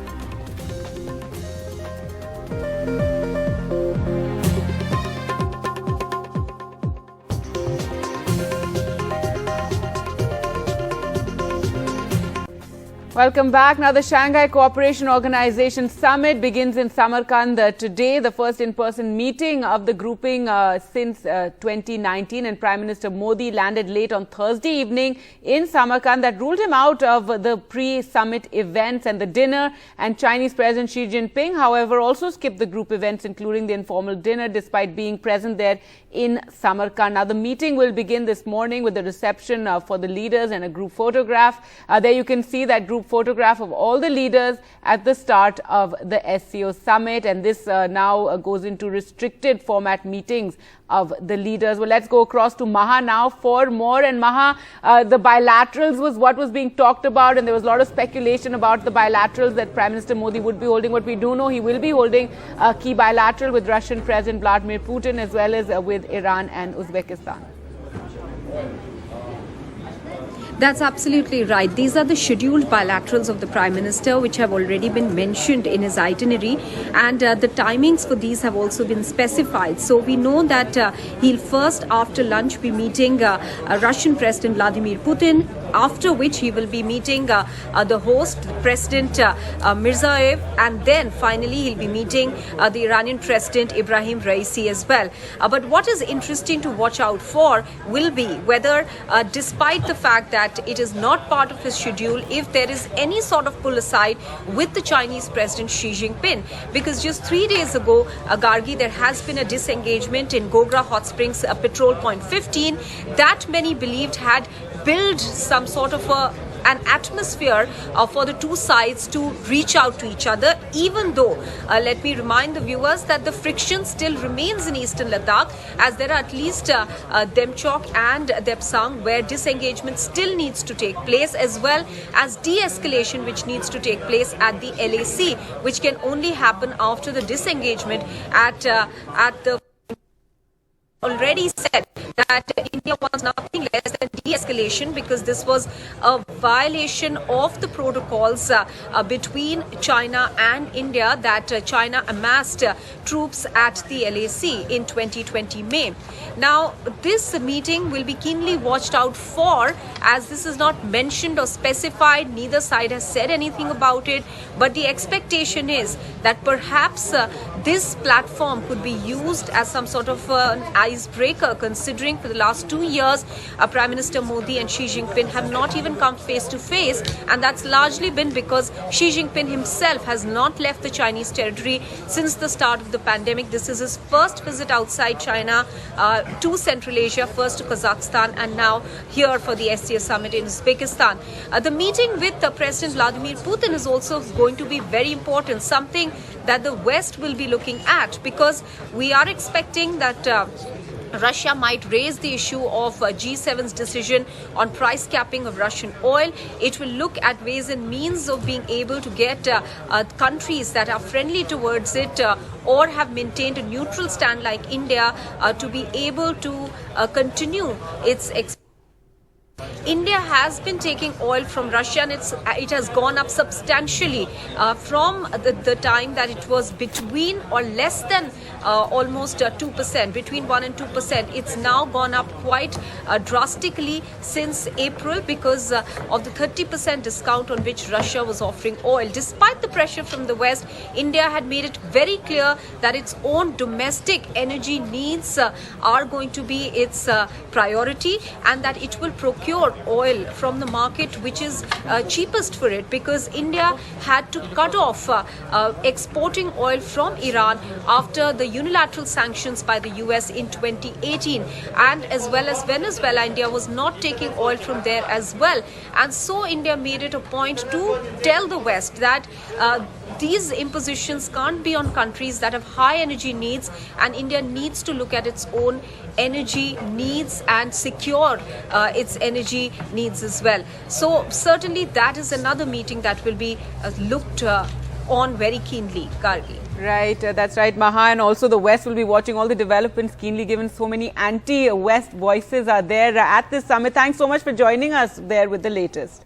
Welcome back. Now, the Shanghai Cooperation Organization Summit begins in Samarkand today, the first in-person meeting of the grouping since 2019. And Prime Minister Modi landed late on Thursday evening in Samarkand. That ruled him out of the pre-summit events and the dinner. And Chinese President Xi Jinping, however, also skipped the group events, including the informal dinner, despite being present there in Samarkand. Now, the meeting will begin this morning with the reception for the leaders and a group photograph. There you can see that group photograph of all the leaders at the start of the SCO Summit. And this now goes into restricted format meetings of the leaders. Well, let's go across to Maha now for more. And Maha, the bilaterals was what was being talked about, and there was a lot of speculation about the bilaterals that Prime Minister Modi would be holding. What we do know, he will be holding a key bilateral with Russian President Vladimir Putin, as well as with Iran and Uzbekistan. That's absolutely right. These are the scheduled bilaterals of the Prime Minister, which have already been mentioned in his itinerary, and the timings for these have also been specified. So we know that he'll first, after lunch, be meeting Russian President Vladimir Putin, after which he will be meeting the host, President Mirziyoyev, and then finally he'll be meeting the Iranian President Ibrahim Raisi as well. But what is interesting to watch out for will be whether, despite the fact that it is not part of his schedule, if there is any sort of pull aside with the Chinese President Xi Jinping. Because just 3 days ago, Gargi, there has been a disengagement in Gogra Hot Springs Patrol Point 15 that many believed had built some sort of an atmosphere for the two sides to reach out to each other, even though, let me remind the viewers that the friction still remains in eastern Ladakh, as there are at least Demchok and Depsang where disengagement still needs to take place, as well as de-escalation which needs to take place at the LAC, which can only happen after the disengagement at the already said that India wants nothing less than de-escalation, because this was a violation of the protocols between China and India, that China amassed troops at the LAC in 2020 May. Now, this meeting will be keenly watched out for, as this is not mentioned or specified. Neither side has said anything about it, but the expectation is that perhaps this platform could be used as some sort of an icebreaker, considering for the last 2 years, Prime Minister Modi and Xi Jinping have not even come face to face, and that's largely been because Xi Jinping himself has not left the Chinese territory since the start of the pandemic. This is his first visit outside China to Central Asia, first to Kazakhstan and now here for the SCO Summit in Uzbekistan. The meeting with President Vladimir Putin is also going to be very important, something that the West will be looking at, because we are expecting that Russia might raise the issue of G7's decision on price capping of Russian oil. It will look at ways and means of being able to get countries that are friendly towards it or have maintained a neutral stand like India to be able to continue its India has been taking oil from Russia, and it has gone up substantially from the time that it was between or less than almost 2%, between 1 and 2%. It's now gone up quite drastically since April because of the 30% discount on which Russia was offering oil. Despite the pressure from the West, India had made it very clear that its own domestic energy needs are going to be its priority, and that it will procure oil from the market which is cheapest for it, because India had to cut off exporting oil from Iran after the unilateral sanctions by the US in 2018, and as well as Venezuela, India was not taking oil from there as well. And so India made it a point to tell the West that these impositions can't be on countries that have high energy needs, and India needs to look at its own energy needs and secure its energy needs as well. So certainly that is another meeting that will be looked on very keenly, Gargi. Right, that's right, Maha, and also the West will be watching all the developments keenly, given so many anti-West voices are there at this summit. Thanks so much for joining us there with the latest.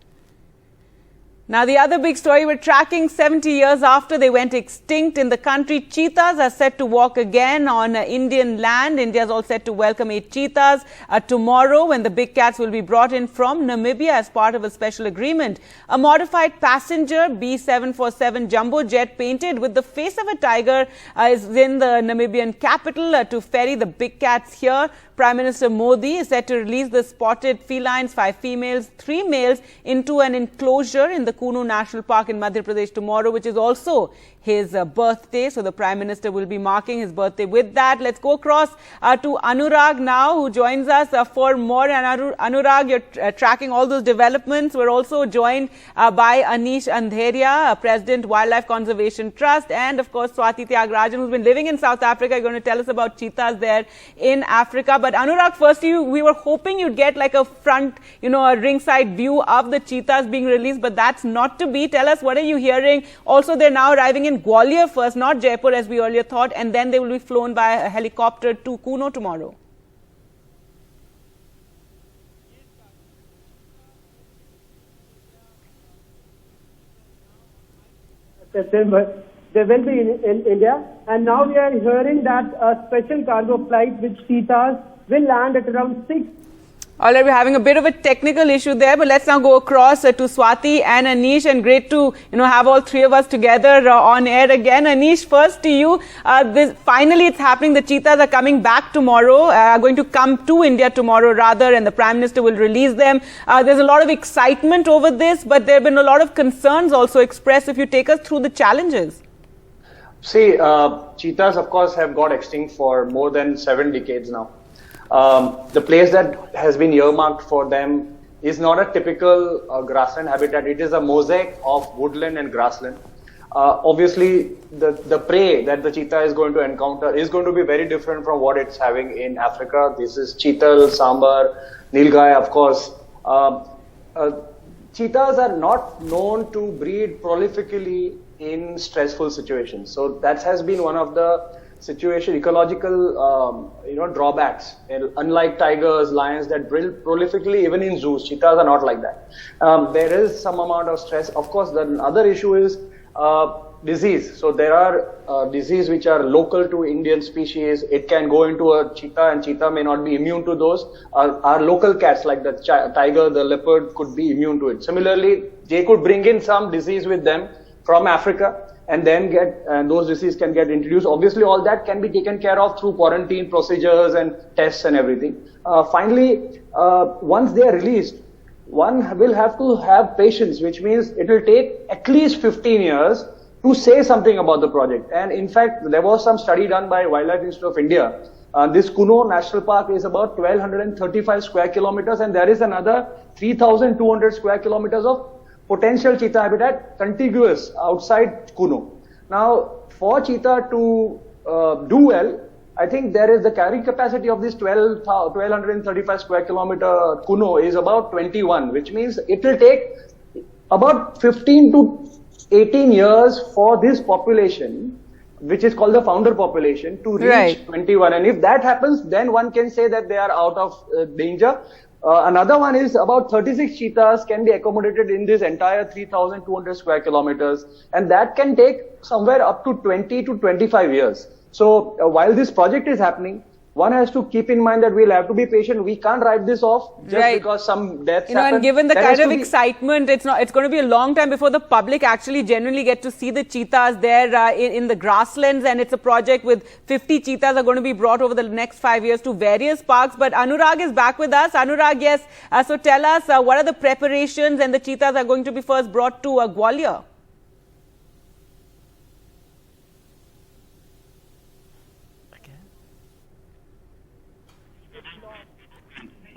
Now, the other big story we're tracking, 70 years after they went extinct in the country, cheetahs are set to walk again on Indian land. India is all set to welcome 8 cheetahs tomorrow, when the big cats will be brought in from Namibia as part of a special agreement. A modified passenger B747 jumbo jet painted with the face of a tiger is in the Namibian capital to ferry the big cats here. Prime Minister Modi is set to release the spotted felines, 5 females, 3 males, into an enclosure in the Kuno National Park in Madhya Pradesh tomorrow, which is also his birthday. So the Prime Minister will be marking his birthday with that. Let's go across to Anurag now, who joins us for more. And Anurag, you're tracking all those developments. We're also joined by Anish Andheria, President, Wildlife Conservation Trust, and of course Swati Tyagarajan, who's been living in South Africa. You're going to tell us about cheetahs there in Africa. But Anurag, firstly, we were hoping you'd get like a front, a ringside view of the cheetahs being released, but that's not to be. Tell us, what are you hearing? Also, they're now arriving in Gwalior first, not Jaipur as we earlier thought, and then they will be flown by a helicopter to Kuno tomorrow. They will be in India, and now we are hearing that a special cargo flight with cheetahs will land at around 6. All right, we're having a bit of a technical issue there, but let's now go across to Swati and Anish, and great to have all three of us together on air again. Anish, first to you. Finally, it's happening. The cheetahs are coming back tomorrow, are going to come to India tomorrow rather, and the Prime Minister will release them. There's a lot of excitement over this, but there have been a lot of concerns also expressed. If you take us through the challenges. See, cheetahs, of course, have got extinct for more than 7 decades now. The place that has been earmarked for them is not a typical grassland habitat. It is a mosaic of woodland and grassland. Obviously, the prey that the cheetah is going to encounter is going to be very different from what it's having in Africa. This is cheetal, sambar, nilgai, of course. Cheetahs are not known to breed prolifically in stressful situations. So that has been one of the ecological drawbacks. Unlike tigers, lions that breed prolifically even in zoos, cheetahs are not like that. There is some amount of stress. Of course, the other issue is disease. So there are diseases which are local to Indian species. It can go into a cheetah, and cheetah may not be immune to those. Our local cats like the tiger, the leopard could be immune to it. Similarly, they could bring in some disease with them from Africa, and then those diseases can get introduced. Obviously, all that can be taken care of through quarantine procedures and tests and everything. Finally, once they are released, one will have to have patience, which means it will take at least 15 years to say something about the project. And in fact, there was some study done by Wildlife Institute of India. This Kuno National Park is about 1,235 square kilometers, and there is another 3,200 square kilometers of potential cheetah habitat contiguous outside Kuno. Now, for cheetah to do well, I think there is the carrying capacity of this 1,235 square kilometer Kuno is about 21, which means it will take about 15 to 18 years for this population, which is called the founder population, to reach 21. And if that happens, then one can say that they are out of danger. Another one is about 36 cheetahs can be accommodated in this entire 3,200 square kilometers, and that can take somewhere up to 20 to 25 years. So while this project is happening, one has to keep in mind that we'll have to be patient. We can't write this off just because some deaths happen. And given the kind of excitement, it's going to be a long time before the public actually genuinely get to see the cheetahs there in the grasslands. And it's a project with 50 cheetahs are going to be brought over the next 5 years to various parks. But Anurag is back with us. Anurag, yes. So tell us, what are the preparations? And the cheetahs are going to be first brought to Gwalior.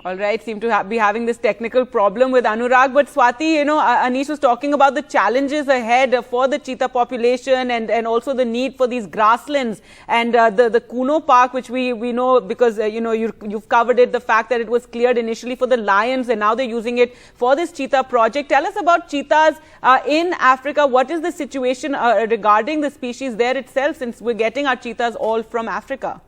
All right, seem to be having this technical problem with Anurag. But Swati, Anish was talking about the challenges ahead for the cheetah population and also the need for these grasslands. And the Kuno Park, which we know because, you've covered it, the fact that it was cleared initially for the lions and now they're using it for this cheetah project. Tell us about cheetahs in Africa. What is the situation regarding the species there itself, since we're getting our cheetahs all from Africa?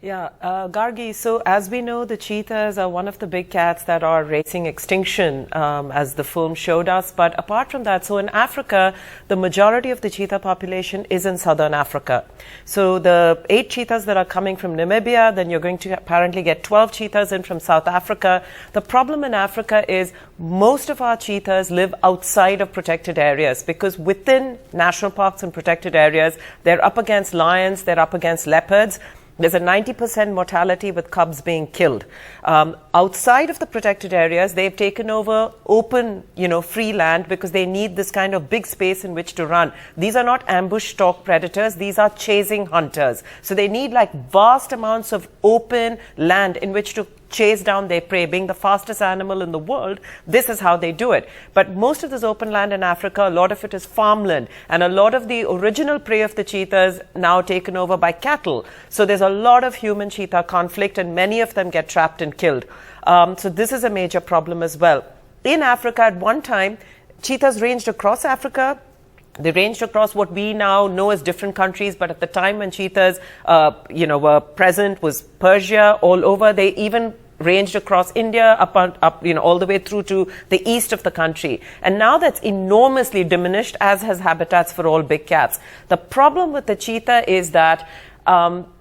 Yeah, Gargi, so as we know, the cheetahs are one of the big cats that are racing extinction, as the film showed us. But apart from that, so in Africa, the majority of the cheetah population is in southern Africa. So the 8 cheetahs that are coming from Namibia, then you're going to apparently get 12 cheetahs in from South Africa. The problem in Africa is most of our cheetahs live outside of protected areas, because within national parks and protected areas, they're up against lions, they're up against leopards. There's a 90% mortality with cubs being killed. Outside of the protected areas, they've taken over open, free land because they need this kind of big space in which to run. These are not ambush stalk predators. These are chasing hunters. So they need vast amounts of open land in which to chase down their prey. Being the fastest animal in the world, this is how they do it. But most of this open land in Africa, a lot of it is farmland, and a lot of the original prey of the cheetahs now taken over by cattle. So there's a lot of human cheetah conflict, and many of them get trapped and killed. So this is a major problem as well. In Africa, at one time, cheetahs ranged across Africa. They ranged across what we now know as different countries, but at the time when cheetahs, were present was Persia, all over. They even ranged across India, up, all the way through to the east of the country. And now that's enormously diminished, as has habitats for all big cats. The problem with the cheetah is that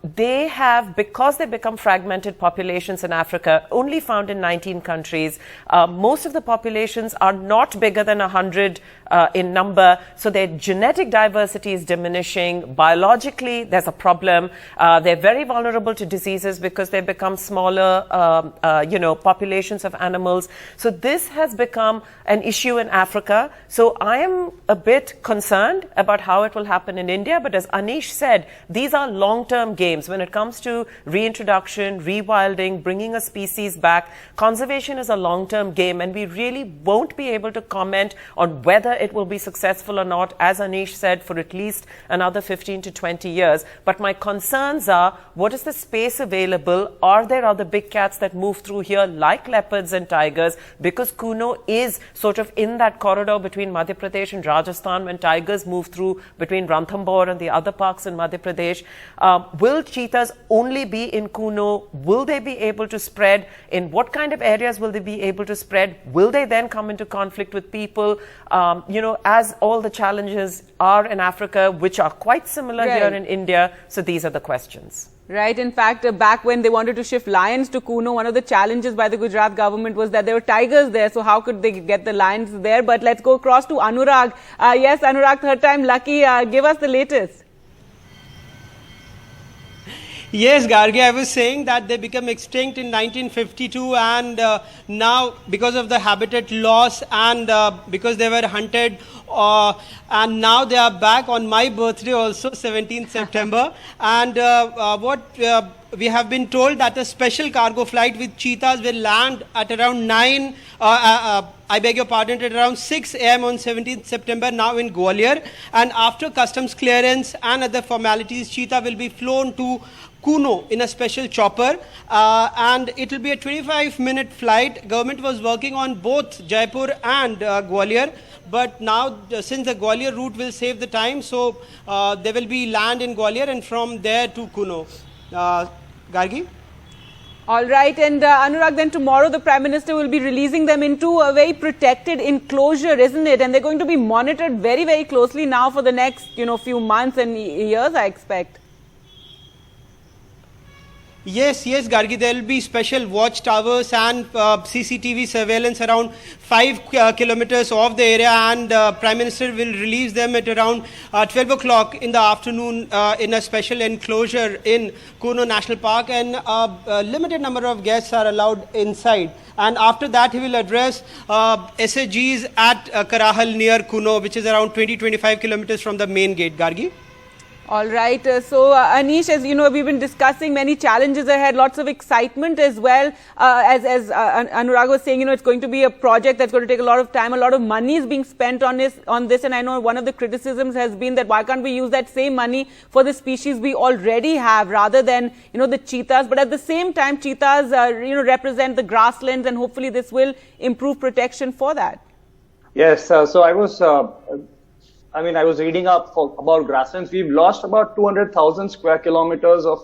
they have, because they become fragmented populations in Africa, only found in 19 countries. Most of the populations are not bigger than 100 in number, so their genetic diversity is diminishing. Biologically, there's a problem. They're very vulnerable to diseases because they become smaller, populations of animals. So this has become an issue in Africa. So I am a bit concerned about how it will happen in India. But as Anish said, these are long-term games. When it comes to reintroduction, rewilding, bringing a species back, conservation is a long-term game, and we really won't be able to comment on whether it will be successful or not, as Anish said, for at least another 15 to 20 years. But my concerns are, what is the space available? Are there other big cats that move through here, like leopards and tigers? Because Kuno is sort of in that corridor between Madhya Pradesh and Rajasthan, when tigers move through between Ranthambore and the other parks in Madhya Pradesh. Will will cheetahs only be in Kuno? Will they be able to spread? In what kind of areas will they be able to spread? Will they then come into conflict with people? As all the challenges are in Africa, which are quite similar here in India. So these are the questions. Right. In fact, back when they wanted to shift lions to Kuno, one of the challenges by the Gujarat government was that there were tigers there. So how could they get the lions there? But let's go across to Anurag. Yes, Anurag, third time lucky. Give us the latest. Yes, Gargi, I was saying that they became extinct in 1952 and now because of the habitat loss and because they were hunted and now they are back on my birthday also, 17th September. And we have been told that a special cargo flight with cheetahs will land at around 9, I beg your pardon, at around 6 a.m. on 17th September now in Gwalior. And after customs clearance and other formalities, cheetah will be flown to Kuno in a special chopper and it will be a 25-minute flight. Government was working on both Jaipur and Gwalior, but now since the Gwalior route will save the time, so they will be land in Gwalior and from there to Kuno. Gargi? All right, and Anurag, then tomorrow the Prime Minister will be releasing them into a very protected enclosure, isn't it? And they're going to be monitored very, very closely now for the next, few months and years, I expect. Yes, Gargi, there will be special watchtowers and CCTV surveillance around 5 kilometers off the area, and Prime Minister will release them at around 12 o'clock in the afternoon in a special enclosure in Kuno National Park, and a limited number of guests are allowed inside. And after that, he will address SAGs at Karahal near Kuno, which is around 20-25 kilometers from the main gate. Gargi? All right. So, Anish, as you know, we've been discussing many challenges ahead, lots of excitement as well. As Anurag was saying, it's going to be a project that's going to take a lot of time. A lot of money is being spent on this. And I know one of the criticisms has been that why can't we use that same money for the species we already have rather than, the cheetahs. But at the same time, cheetahs, represent the grasslands, and hopefully this will improve protection for that. Yes. So I was reading up about grasslands. We've lost about 200,000 square kilometers of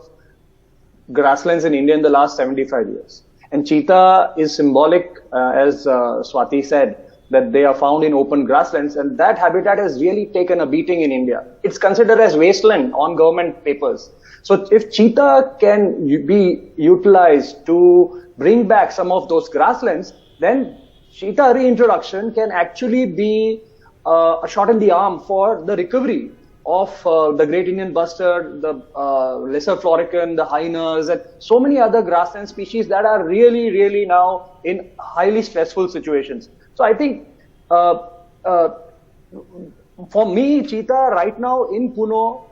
grasslands in India in the last 75 years. And cheetah is symbolic, as Swati said, that they are found in open grasslands, and that habitat has really taken a beating in India. It's considered as wasteland on government papers. So if cheetah can be utilized to bring back some of those grasslands, then cheetah reintroduction can actually be a shot in the arm for the recovery of the Great Indian Bustard, the Lesser Florican, the hyenas, and so many other grassland species that are really, really now in highly stressful situations. So I think for me, cheetah right now in Kuno,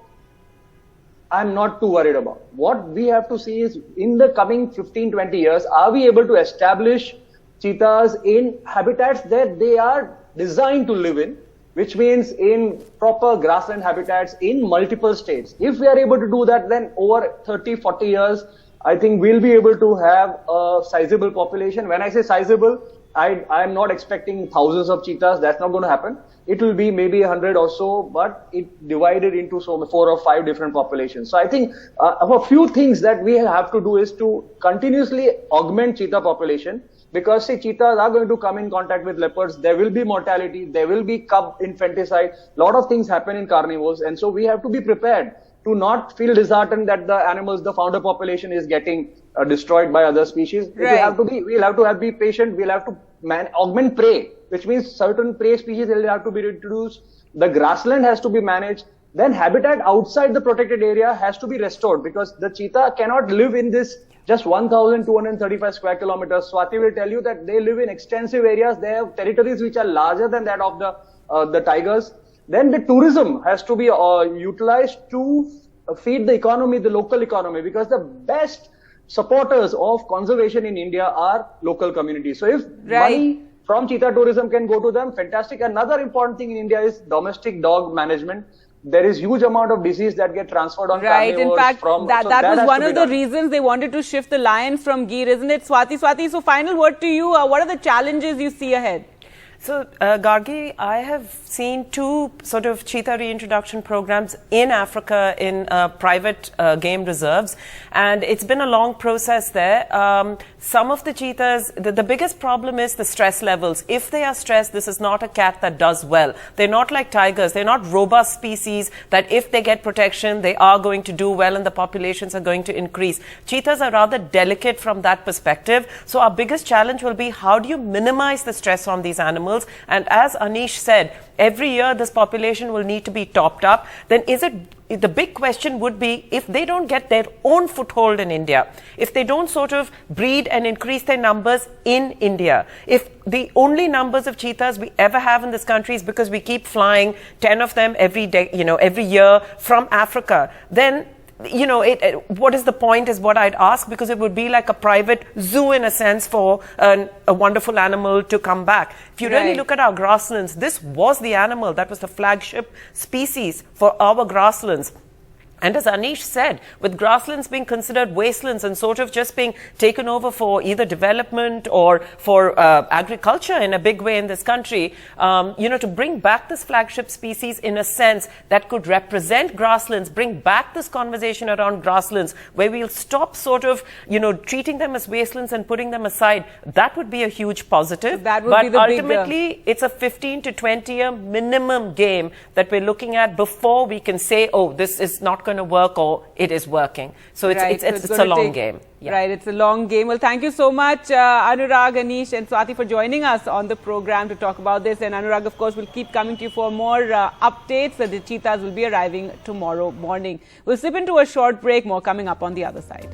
I'm not too worried about. What we have to see is in the coming 15-20 years, are we able to establish cheetahs in habitats that they are designed to live in, which means in proper grassland habitats in multiple states. If we are able to do that, then over 30-40 years, I think we'll be able to have a sizable population. When I say sizable, I'm not expecting thousands of cheetahs. That's not going to happen. It will be maybe 100 or so, but it divided into 4 or 5 different populations. So I think a few things that we have to do is to continuously augment cheetah population. Because cheetahs are going to come in contact with leopards, there will be mortality, there will be cub infanticide, a lot of things happen in carnivores, and so we have to be prepared to not feel disheartened that the animals, the founder population is getting destroyed by other species. Right. We'll have to be patient, we'll have to augment prey, which means certain prey species will have to be reduced, the grassland has to be managed, then habitat outside the protected area has to be restored because the cheetah cannot live in this just 1,235 square kilometers. Swati will tell you that they live in extensive areas. They have territories which are larger than that of the tigers. Then the tourism has to be utilized to feed the economy, the local economy, because the best supporters of conservation in India are local communities. So if money from cheetah tourism can go to them, fantastic. Another important thing in India is domestic dog management. There is huge amount of disease that get transferred on carnivores. In fact, that was one of the done. reasons they wanted to shift the lions from Gir, isn't it, Swati? So final word to you. What are the challenges you see ahead? So, Gargi, I have seen two sort of cheetah reintroduction programs in Africa in private game reserves, and it's been a long process there. Some of the cheetahs, the biggest problem is the stress levels. If they are stressed, this is not a cat that does well. They're not like tigers. They're not robust species that if they get protection, they are going to do well and the populations are going to increase. Cheetahs are rather delicate from that perspective. So our biggest challenge will be, how do you minimize the stress on these animals? And as Anish said, every year this population will need to be topped up. Then the big question would be, if they don't get their own foothold in India, if they don't sort of breed and increase their numbers in India, if the only numbers of cheetahs we ever have in this country is because we keep flying 10 of them every day, every year from Africa, then what is the point is what I'd ask, because it would be like a private zoo in a sense for a wonderful animal to come back. If you really look at our grasslands, this was the animal that was the flagship species for our grasslands. And as Anish said, with grasslands being considered wastelands and sort of just being taken over for either development or for agriculture in a big way in this country, to bring back this flagship species in a sense that could represent grasslands, bring back this conversation around grasslands where we'll stop sort of, treating them as wastelands and putting them aside, that would be a huge positive. So that would be the ultimately, it's a 15 to 20-year minimum game that we're looking at before we can say, oh, this is not going to work or it is working. So it's a long game. Yeah. Right, it's a long game. Well, thank you so much, Anurag, Anish and Swati, for joining us on the program to talk about this. And Anurag, of course, will keep coming to you for more updates. The cheetahs will be arriving tomorrow morning. We'll slip into a short break, more coming up on the other side.